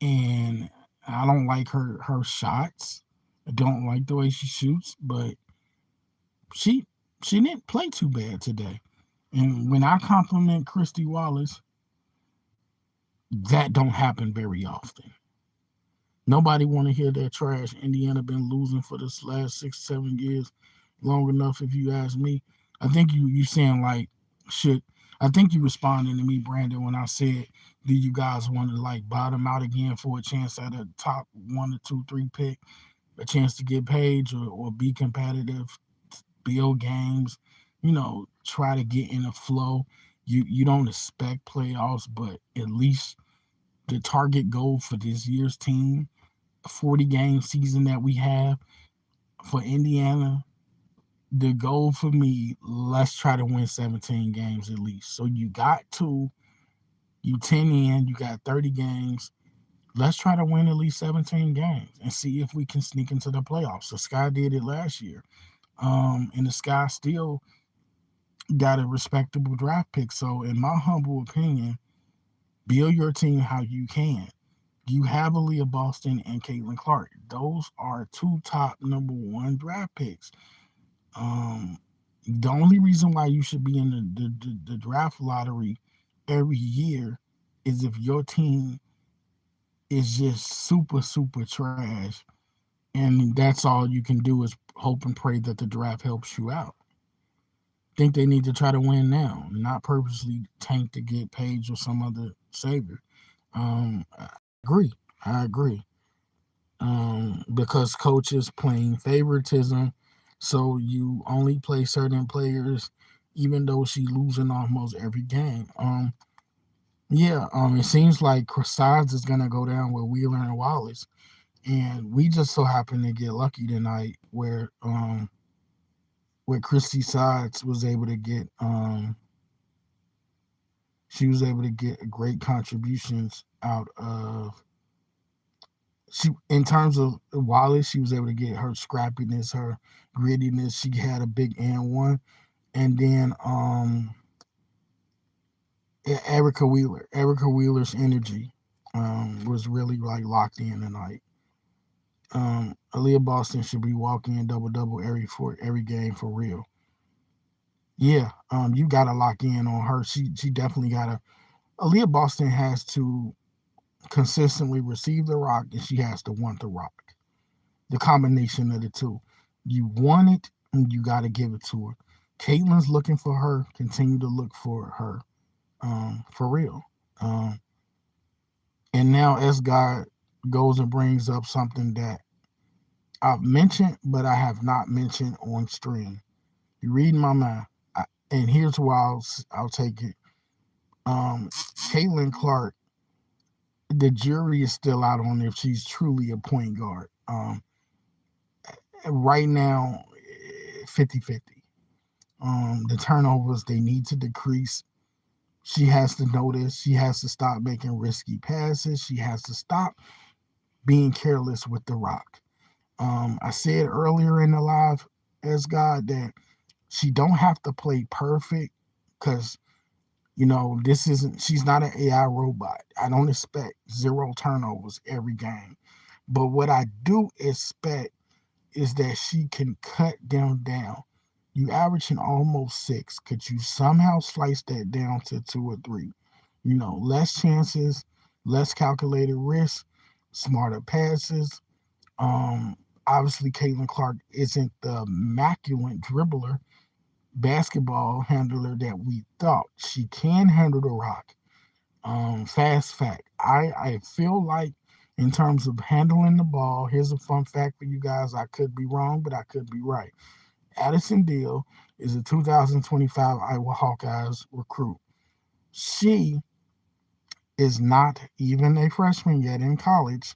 and I don't like her shots. I don't like the way she shoots, but she she didn't play too bad today. And when I compliment Christy Wallace, that don't happen very often. Nobody want to hear that trash. Indiana been losing for this last 6 7 years, long enough. If you ask me, I think you saying like shit. I think you responding to me, Brandon, when I said, "Do you guys want to like bottom out again for a chance at a top 1 or 2 3 pick, a chance to get paid or be competitive, build games, try to get in a flow." You don't expect playoffs, but at least the target goal for this year's team, 40-game season that we have for Indiana, the goal for me, let's try to win 17 games at least. So you got you 10 in, you got 30 games. Let's try to win at least 17 games and see if we can sneak into the playoffs. The Sky did it last year. And the Sky still got a respectable draft pick. So in my humble opinion, build your team how you can. You have Aaliyah Boston and Caitlin Clark. Those are two top number 1 draft picks. The only reason why you should be in the draft lottery every year is if your team is just super, super trash. And that's all you can do is hope and pray that the draft helps you out. Think they need to try to win now, not purposely tank to get Page or some other savior. I agree. I agree. Because coaches playing favoritism, so you only play certain players, even though she losing almost every game. Yeah. It seems like Sides is gonna go down with Wheeler and Wallace, and we just so happen to get lucky tonight where Christy Sides was able to get she was able to get great contributions out of she in terms of Wallace, she was able to get her scrappiness, her grittiness. She had a big and 1, and then Erica Wheeler's energy was really like locked in tonight. Aaliyah Boston should be walking in double double every game for real. Yeah, you gotta lock in on her. She definitely gotta. Aaliyah Boston has to consistently receive the rock, and she has to want the rock. The combination of the two. You want it, and you got to give it to her. Caitlin's looking for her. Continue to look for her, for real. Um, and now, as God goes and brings up something that I've mentioned, but I have not mentioned on stream. You read my mind, and here's why I'll take it. Caitlin Clark, the jury is still out on if she's truly a point guard. Right now, 50-50. The turnovers, they need to decrease. She has to notice. She has to stop making risky passes. She has to stop being careless with the rock. I said earlier in the live, as God, that she don't have to play perfect because this isn't. She's not an AI robot. I don't expect 0 turnovers every game, but what I do expect is that she can cut them down. You averaging almost 6. Could you somehow slice that down to 2 or 3? Less chances, less calculated risk, smarter passes. Obviously, Caitlin Clark isn't the immaculate dribbler, basketball handler that we thought. She can handle the rock. Fast fact. I feel like in terms of handling the ball, here's a fun fact for you guys. I could be wrong, but I could be right. Addison Deal is a 2025 Iowa Hawkeyes recruit. She is not even a freshman yet in college.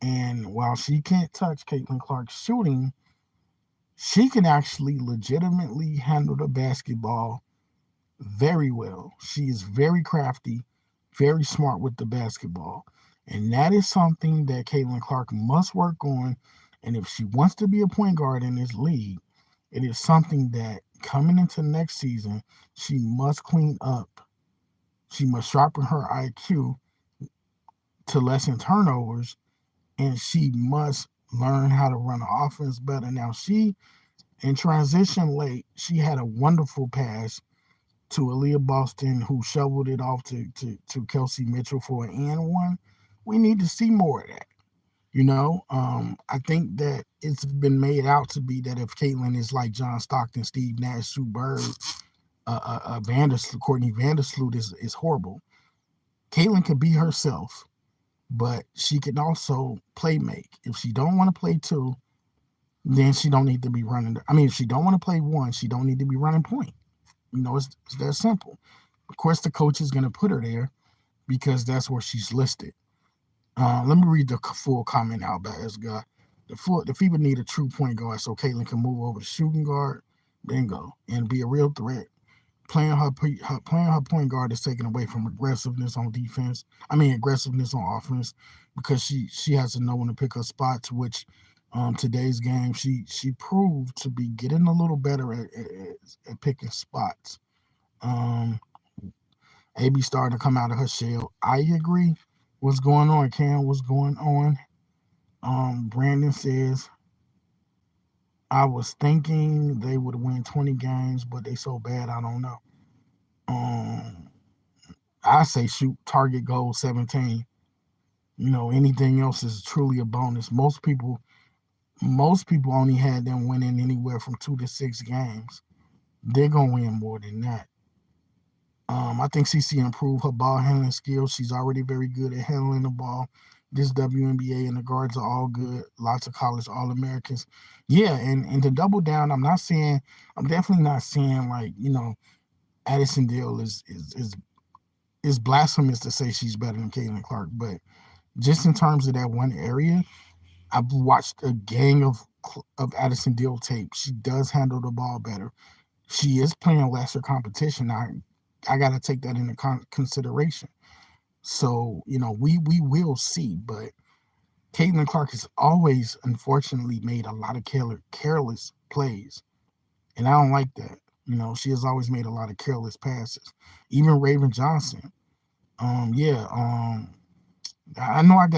And while she can't touch Caitlin Clark's shooting, she can actually legitimately handle the basketball very well. She is very crafty, very smart with the basketball. And that is something that Caitlin Clark must work on. And if she wants to be a point guard in this league, it is something that coming into next season, she must clean up. She must sharpen her IQ to lessen turnovers, and she must learn how to run the offense better. Now, she, in transition late, she had a wonderful pass to Aaliyah Boston, who shoveled it off to Kelsey Mitchell for an and one. We need to see more of that. I think that it's been made out to be that if Caitlin is like John Stockton, Steve Nash, Sue Bird, Courtney Vandersloot is horrible. Caitlin can be herself, but she can also play make. If she don't want to play two, then she don't need to be running. I mean, if she don't want to play one, she don't need to be running point. It's that simple. Of course, the coach is going to put her there because that's where she's listed. Let me read the full comment out by this guy. The FIBA need a true point guard so Caitlin can move over to shooting guard, bingo, and be a real threat. Playing her point guard is taken away from aggressiveness on defense. I mean aggressiveness on offense because she has to know when to pick her spots. Which today's game she proved to be getting a little better at picking spots. Um, AB starting to come out of her shell. I agree. What's going on, Cam? What's going on? Brandon says, I was thinking they would win 20 games, but they so bad, I don't know. Um, I say shoot, target goal 17. Anything else is truly a bonus. Most people only had them winning anywhere from 2 to 6 games. They're gonna win more than that. I think CC improved her ball handling skills. She's already very good at handling the ball. This WNBA and the guards are all good. Lots of college All-Americans. Yeah, and to double down, I'm definitely not saying like, Addison Deal is blasphemous to say she's better than Caitlin Clark, but just in terms of that one area, I've watched a gang of Addison Deal tape. She does handle the ball better. She is playing lesser competition. I got to take that into consideration. So, we will see. But Caitlin Clark has always, unfortunately, made a lot of careless plays. And I don't like that. She has always made a lot of careless passes. Even Raven Johnson. Yeah. I know I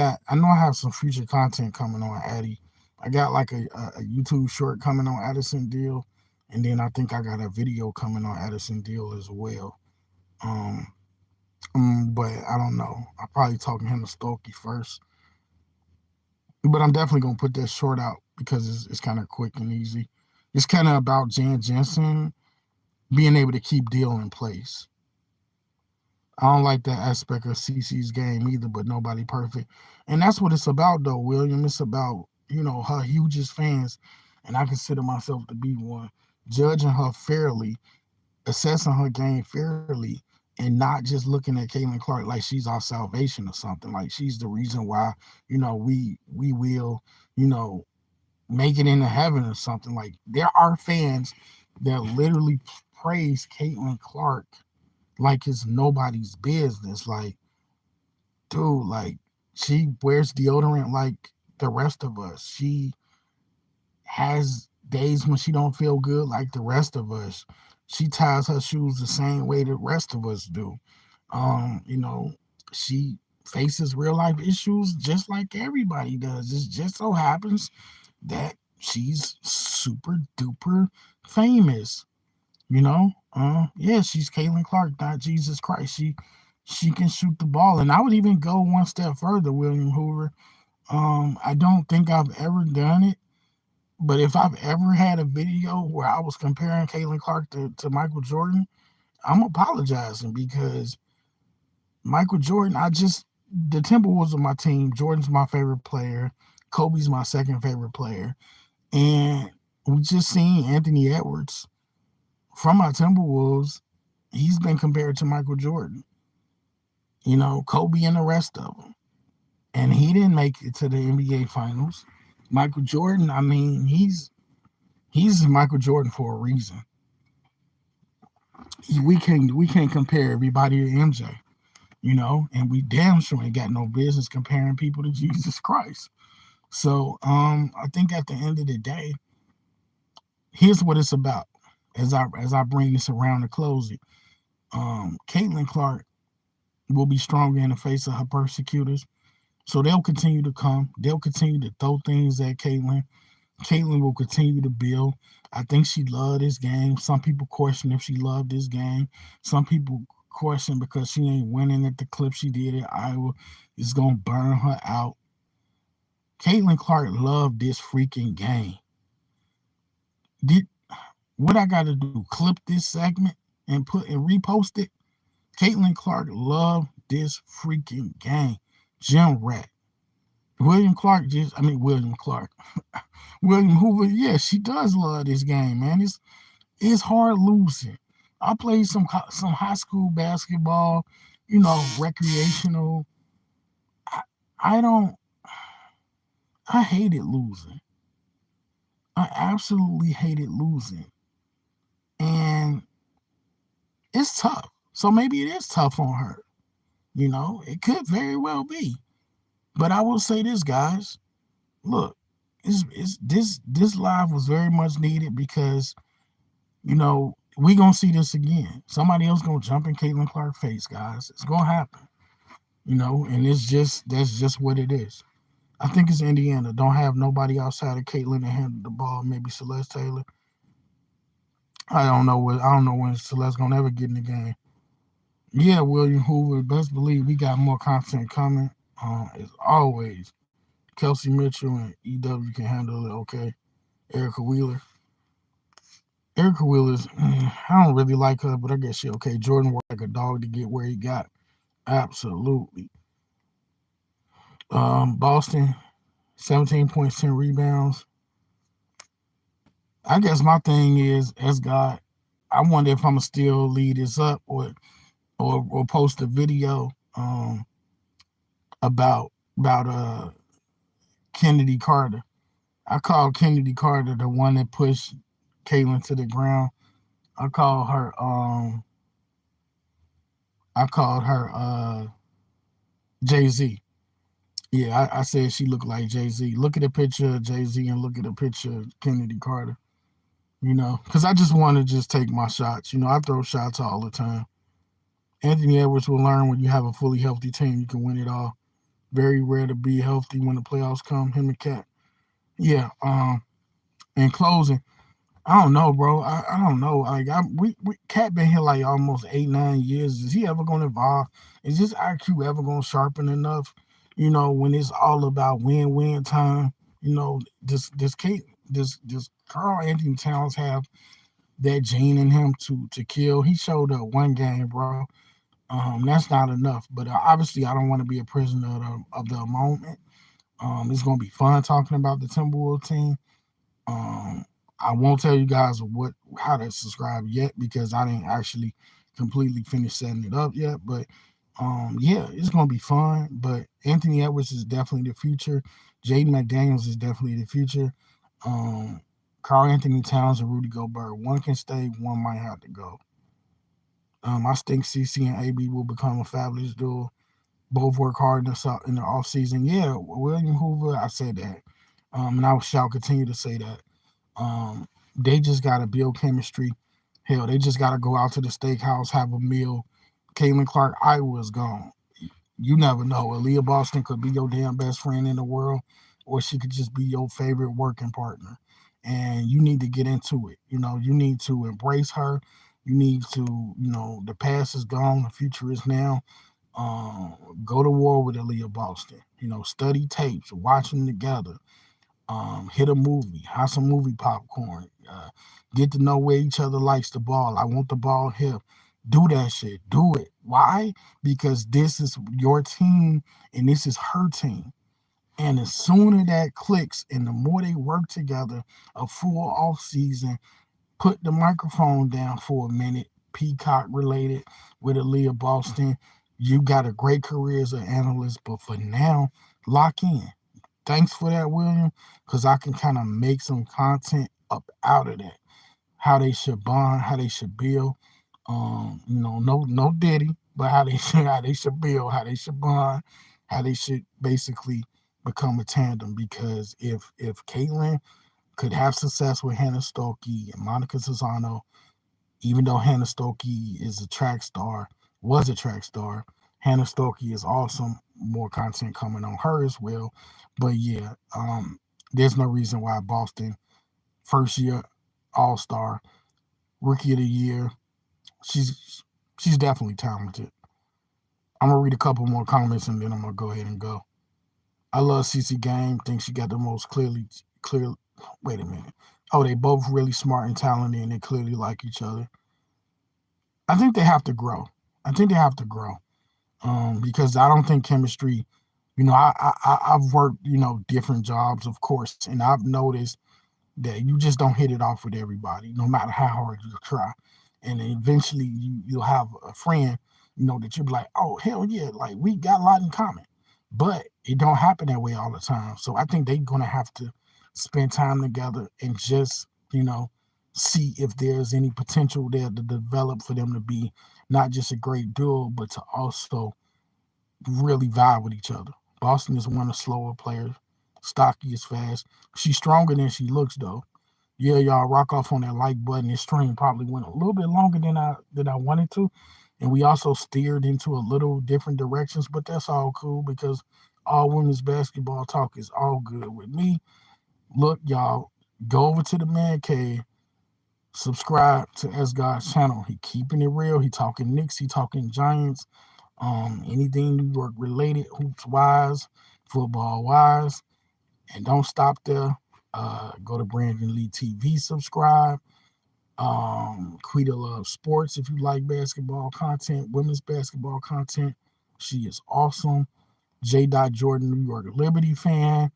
have some future content coming on Addie. I got like a YouTube short coming on Addison Deal. And then I think I got a video coming on Addison Deal as well. But I don't know. I'll probably talk to him to Stokey first. But I'm definitely gonna put that short out because it's kind of quick and easy. It's kind of about Jan Jensen being able to keep Deal in place. I don't like that aspect of CC's game either, but nobody perfect. And that's what it's about though, William. It's about, her hugest fans, and I consider myself to be one, judging her fairly, assessing her game fairly, and not just looking at Caitlin Clark like she's our salvation or something. Like she's the reason why, we will, you know, make it into heaven or something. Like there are fans that literally praise Caitlin Clark like it's nobody's business. Like, dude, like she wears deodorant like the rest of us. She has days when she don't feel good like the rest of us. She ties her shoes the same way the rest of us do. You know, she faces real life issues just like everybody does. It just so happens that she's super duper famous. Yeah, she's Caitlin Clark, not Jesus Christ. She can shoot the ball, and I would even go one step further, William Hoover. I don't think I've ever done it, But if I've ever had a video where I was comparing Caitlin Clark to Michael Jordan, I'm apologizing because Michael Jordan, the Timberwolves are my team. Jordan's my favorite player. Kobe's my second favorite player. And we just seen Anthony Edwards from my Timberwolves. He's been compared to Michael Jordan, Kobe and the rest of them. And he didn't make it to the NBA Finals. Michael Jordan, I mean, he's Michael Jordan for a reason. We can't compare everybody to MJ, and we damn sure ain't got no business comparing people to Jesus Christ. So I think at the end of the day, here's what it's about. As I bring this around to close it, Caitlin Clark will be stronger in the face of her persecutors. So they'll continue to come. They'll continue to throw things at Caitlin. Caitlin will continue to build. I think she loved this game. Some people question if she loved this game. Some people question because she ain't winning at the clip she did at Iowa. It's going to burn her out. Caitlin Clark loved this freaking game. What I got to do? Clip this segment and repost it? Caitlin Clark loved this freaking game. Gym rat. William Clark. William Hoover, yeah, she does love this game, man. It's hard losing. I played some high school basketball, recreational. I, I don't. I hated losing. I absolutely hated losing, and it's tough. So maybe it is tough on her. It could very well be. But I will say this, guys. Look, this live was very much needed because we gonna see this again. Somebody else gonna jump in Caitlin Clark's face, guys. It's gonna happen. And that's just what it is. I think it's Indiana. Don't have nobody outside of Caitlin to handle the ball. Maybe Celeste Taylor. I don't know when Celeste gonna ever get in the game. Yeah, William Hoover. Best believe we got more content coming. As always, Kelsey Mitchell and EW can handle it. Okay, Erica Wheeler. Erica Wheeler's, I don't really like her, but I guess she okay. Jordan worked like a dog to get where he got. Absolutely. Boston, 17 points, 10 rebounds. I guess my thing is, as God, I wonder if I'm gonna still lead this up or post a video about Kennedy Carter. I call Kennedy Carter the one that pushed Caitlin to the ground. I called her Jay-Z. Yeah, I said she looked like Jay-Z. Look at a picture of Jay-Z and look at a picture of Kennedy Carter. Because I just want to just take my shots. I throw shots all the time. Anthony Edwards will learn when you have a fully healthy team, you can win it all. Very rare to be healthy when the playoffs come. Him and Cat. Yeah. In closing, I don't know, bro. I don't know. Like we Cat been here like almost 8-9 years. Is he ever gonna evolve? Is his IQ ever gonna sharpen enough? When it's all about win time. Does Carl Anthony Towns have that gene in him to kill? He showed up one game, bro. That's not enough. But obviously, I don't want to be a prisoner of the moment. It's gonna be fun talking about the Timberwolves team. I won't tell you guys how to subscribe yet because I didn't actually completely finish setting it up yet. But yeah, it's gonna be fun. But Anthony Edwards is definitely the future. Jaden McDaniels is definitely the future. Carl Anthony Towns and Rudy Gobert. One can stay, one might have to go. I think CC and AB will become a fabulous duo. Both work hard in the off season. Yeah, William Hoover, I said that. And I shall continue to say that. They just gotta build chemistry. Hell, they just gotta go out to the steakhouse, have a meal. Caitlin Clark, Iowa's gone. You never know. Aaliyah Boston could be your damn best friend in the world, or she could just be your favorite working partner. And you need to get into it. You need to embrace her. You need to, the past is gone, the future is now. Go to war with Aaliyah Boston. Study tapes, watch them together. Hit a movie, have some movie popcorn, get to know where each other likes the ball. I want the ball here. Do that shit. Do it. Why? Because this is your team and this is her team. And as soon as that clicks and the more they work together, a full off season, put the microphone down for a minute, Peacock related with Aaliyah Boston. You got a great career as an analyst, but for now, lock in. Thanks for that, William, because I can kind of make some content up out of that. How they should bond, how they should build. No Diddy, but how they should build, how they should bond, how they should basically become a tandem. Because if Caitlyn could have success with Hannah Stokey and Monica Cesano, even though Hannah Stokey is a track star, was a track star, Hannah Stokey is awesome. More content coming on her as well. But yeah, there's no reason why Boston, first year All Star, Rookie of the Year, she's she's definitely talented. I'm gonna read a couple more comments and then I'm gonna go ahead and go. I love CC Game. Think she got the most clear. Wait a minute. Oh, they both really smart and talented, and they clearly like each other. I think they have to grow. I think they have to grow. Because I don't think chemistry. I've worked different jobs, of course, and I've noticed that you just don't hit it off with everybody, no matter how hard you try. And then eventually you'll have a friend, that you'll be like, oh hell yeah, like we got a lot in common. But it don't happen that way all the time. So I think they're gonna have to spend time together and just, see if there's any potential there to develop for them to be not just a great duo, but to also really vibe with each other. Boston is one of the slower players. Stocky is fast. She's stronger than she looks though. Yeah, y'all rock off on that like button. This stream probably went a little bit longer than I wanted to. And we also steered into a little different directions, but that's all cool because all women's basketball talk is all good with me. Look, y'all, go over to the man cave, subscribe to S God's channel. He keeping it real. He talking Knicks, he talking Giants, anything New York related, hoops wise, football wise. And don't stop there. Go to Brandon Lee TV, subscribe. Quita Love Sports if you like basketball content, women's basketball content. She is awesome. J. Jordan, New York Liberty fan.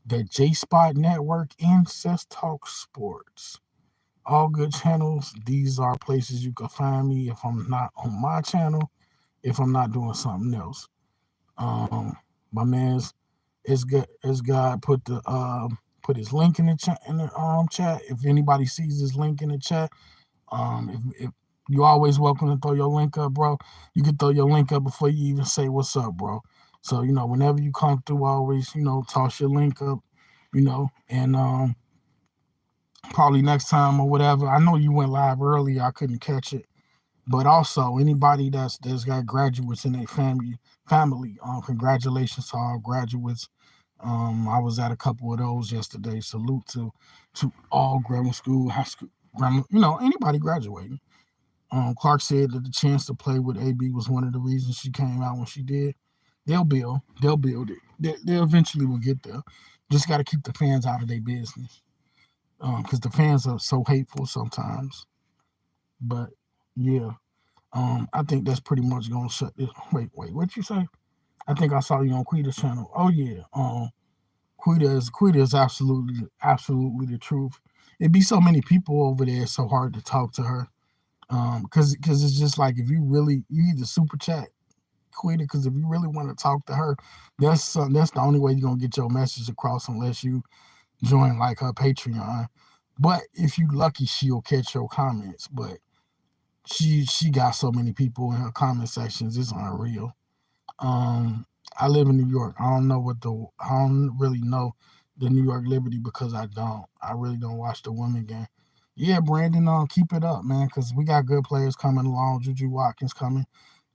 The J Spot Network, Incest Talk Sports. All good channels. These are places you can find me if I'm not on my channel, if I'm not doing something else. My man's is good. Is God put his link in the chat. If anybody sees his link in the chat, if you always welcome to throw your link up, bro. You can throw your link up before you even say what's up, bro. So whenever you come through, always toss your link up, and probably next time or whatever. I know you went live early, I couldn't catch it, but also anybody that's got graduates in their family, congratulations to all graduates. I was at a couple of those yesterday. Salute to all grammar school, high school, grammar, anybody graduating. Clark said that the chance to play with AB was one of the reasons she came out when she did. They'll build it. They eventually will get there. Just got to keep the fans out of their business, because the fans are so hateful sometimes. But yeah, I think that's pretty much gonna shut this. Wait, what you say? I think I saw you on Quita's channel. Oh yeah, Quita is absolutely the truth. It'd be so many people over there. It's so hard to talk to her. Because it's just like if you either super chat Quita, because if you really want to talk to her, that's the only way you're gonna get your message across unless you join like her Patreon. But if you lucky, she'll catch your comments. But she got so many people in her comment sections, it's unreal. I live in New York. I don't really know the New York Liberty because I really don't watch the women game. Yeah, Brandon, keep it up, man, because we got good players coming along. Juju Watkins coming,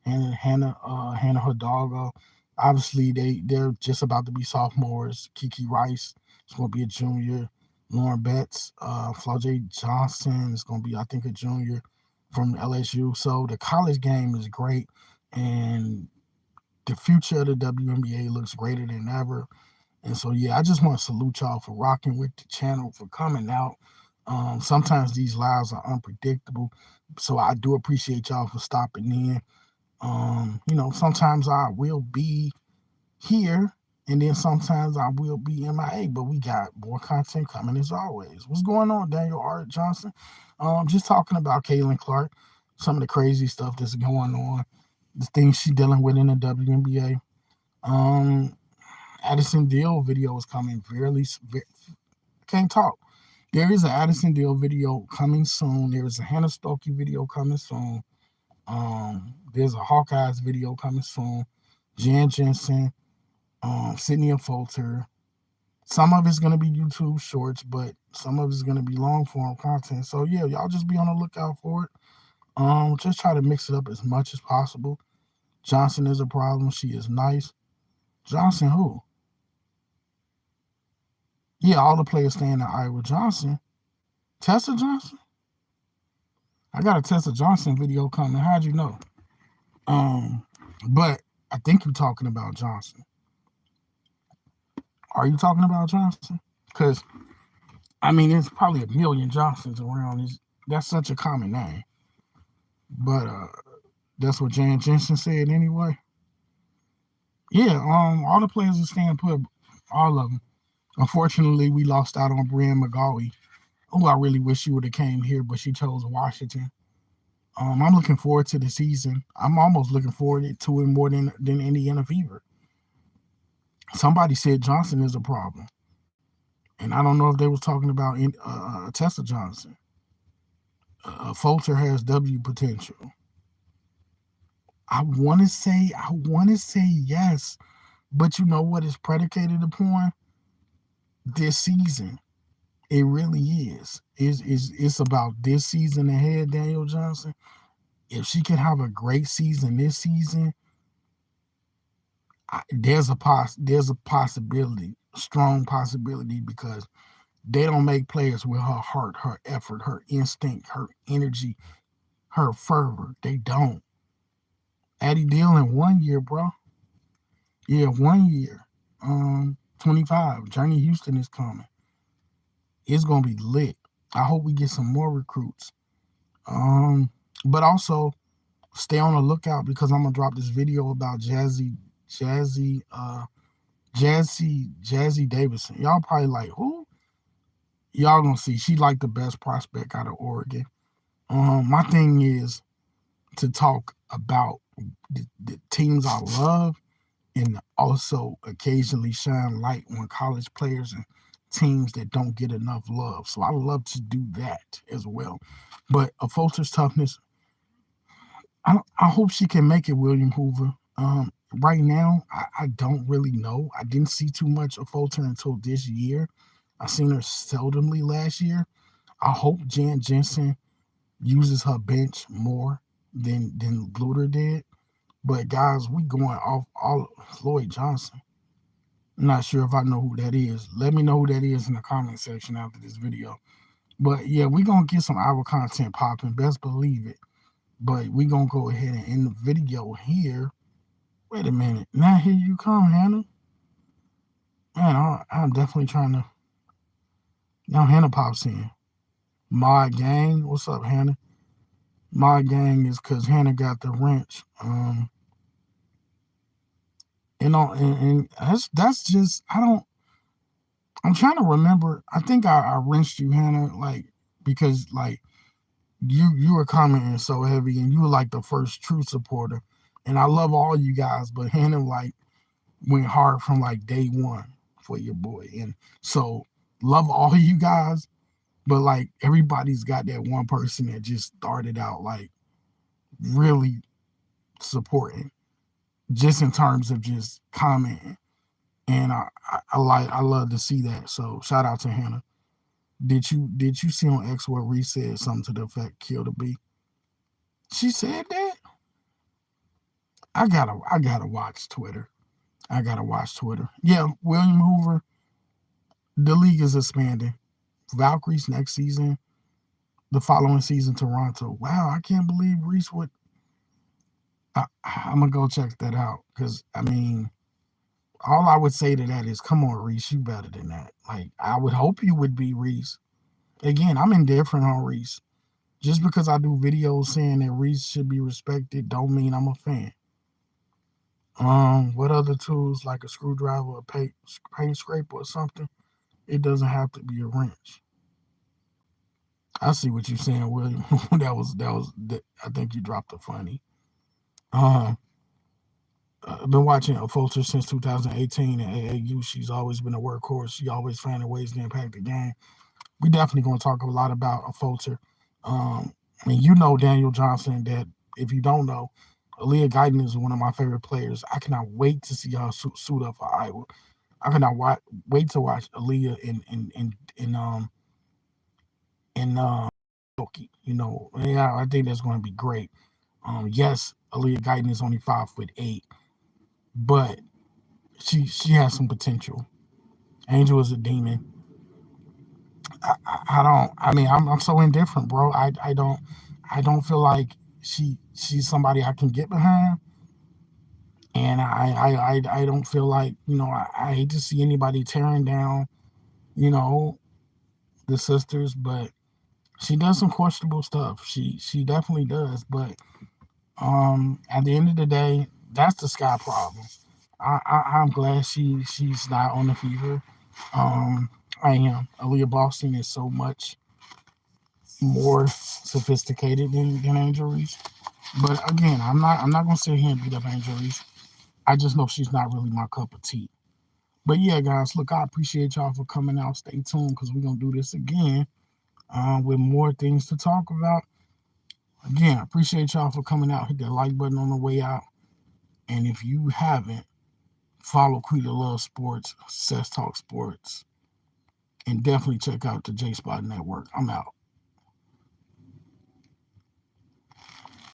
and Hannah Hidalgo. Obviously, they're just about to be sophomores. Kiki Rice is going to be a junior. Lauren Betts, Flo J. Johnson is going to be, I think, a junior from LSU. So the college game is great, and the future of the WNBA looks greater than ever. And so yeah, I just want to salute y'all for rocking with the channel, for coming out. Sometimes these lives are unpredictable, so I do appreciate y'all for stopping in. Sometimes I will be here, and then sometimes I will be MIA, but we got more content coming as always. What's going on, Daniel Art Johnson? Just talking about Caitlin Clark, some of the crazy stuff that's going on, the things she's dealing with in the WNBA. Um, Addison Deal video is coming can't talk. There is an Addison Deal video coming soon. There is a Hannah Stokey video coming soon. There's a Hawkeyes video coming soon. Jan Jensen, Sydney Folter. Some of it's gonna be YouTube shorts, but some of it's gonna be long form content. So yeah, y'all just be on the lookout for it. Just try to mix it up as much as possible. Johnson is a problem. She is nice. Johnson who? Yeah, all the players staying in Iowa. Johnson. Tessa Johnson? I got a Tessa Johnson video coming. How'd you know? But I think you're talking about Johnson. Are you talking about Johnson? Because I mean, there's probably a million Johnsons around. That's such a common name. But that's what Jan Jensen said anyway. Yeah, all the players are staying put, all of them. Unfortunately, we lost out on Brianne McGaughy, who I really wish she would have came here, but she chose Washington. I'm looking forward to the season. I'm almost looking forward to it more than Indiana Fever. Somebody said Johnson is a problem, and I don't know if they was talking about Tessa Johnson. Folter has W potential. I want to say yes, but you know what is predicated upon this season. It really is. It's about this season ahead, Daniel Johnson. If she can have a great season this season, there's a possibility, a strong possibility, because they don't make players with her heart, her effort, her instinct, her energy, her fervor. They don't. Addie Deal in 1 year, bro. Yeah, 1 year. 25. Journey Houston is coming. It's gonna be lit. I hope we get some more recruits. But also stay on the lookout, because I'm gonna drop this video about Jazzy Davidson. Y'all probably like, who? Y'all gonna see. She like the best prospect out of Oregon. My thing is to talk about the teams I love, and also occasionally shine light on college players and teams that don't get enough love. So I love to do that as well. But a Folter's toughness, I hope she can make it, William Hoover. Right now, I don't really know. I didn't see too much of Folter until this year. I seen her seldomly last year. I hope Jan Jensen uses her bench more than Bluter did. But guys, we going off all Floyd Johnson. I'm not sure if I know who that is. Let me know who that is in the comment section after this video. But yeah, we gonna get some Iowa content popping. Best believe it. But we gonna go ahead and end the video here. Wait a minute. Now here you come, Hannah. Man, I'm definitely trying to. Now Hannah pops in. My gang. What's up, Hannah? My gang is because Hannah got the wrench. And that's just, I'm trying to remember. I think I wrenched you, Hannah, like, because like you were commenting so heavy, and you were like the first true supporter. And I love all you guys, but Hannah like went hard from like day one for your boy. And so love all you guys, but like everybody's got that one person that just started out like really supporting, just in terms of just commenting. And I love to see that. So shout out to Hannah. Did you see on X where Reese said something to the effect, kill the bee? She said that? I gotta watch Twitter. I gotta watch Twitter. Yeah, William Hoover, the league is expanding. Valkyries next season, the following season, Toronto. Wow, I can't believe Reese would. I'm gonna go check that out, because I mean, All I would say to that is, come on, Reese, you better than that. Like, I would hope you would be, Reese. Again, I'm indifferent on Reese. Just because I do videos saying that Reese should be respected, don't mean I'm a fan. What other tools like a screwdriver, a paint scraper, or something? It doesn't have to be a wrench. I see what you're saying, William. that. I think you dropped a funny. Um, I've been watching a Fulcher since 2018 at AAU. She's always been a workhorse. She always finding ways to impact the game. We definitely going to talk a lot about a Fulcher. I mean, you know Daniel Johnson. That if you don't know, Aaliyah Guyton is one of my favorite players. I cannot wait to see her suit up for Iowa. I cannot wait to watch Aaliyah in You know, yeah, I think that's going to be great. Yes, Aaliyah Guyton is only 5'8", but she has some potential. Angel is a demon. I don't. I mean, I'm so indifferent, bro. I don't feel like she's somebody I can get behind, and I don't feel like I hate to see anybody tearing down you know the sisters, but she does some questionable stuff. She definitely does, but at the end of the day, that's the Sky problem. I'm glad she's not on the fever. Um, I am. Aaliyah Boston is so much more sophisticated than Angel Reese. But again, I'm not gonna sit here and beat up Angel Reese. I just know she's not really my cup of tea. But yeah, guys, look, I appreciate y'all for coming out. Stay tuned because we're gonna do this again with more things to talk about. Again, I appreciate y'all for coming out. Hit that like button on the way out. And if you haven't, follow Quita Love Sports, Cess Talk Sports, and definitely check out the J Spot Network. I'm out.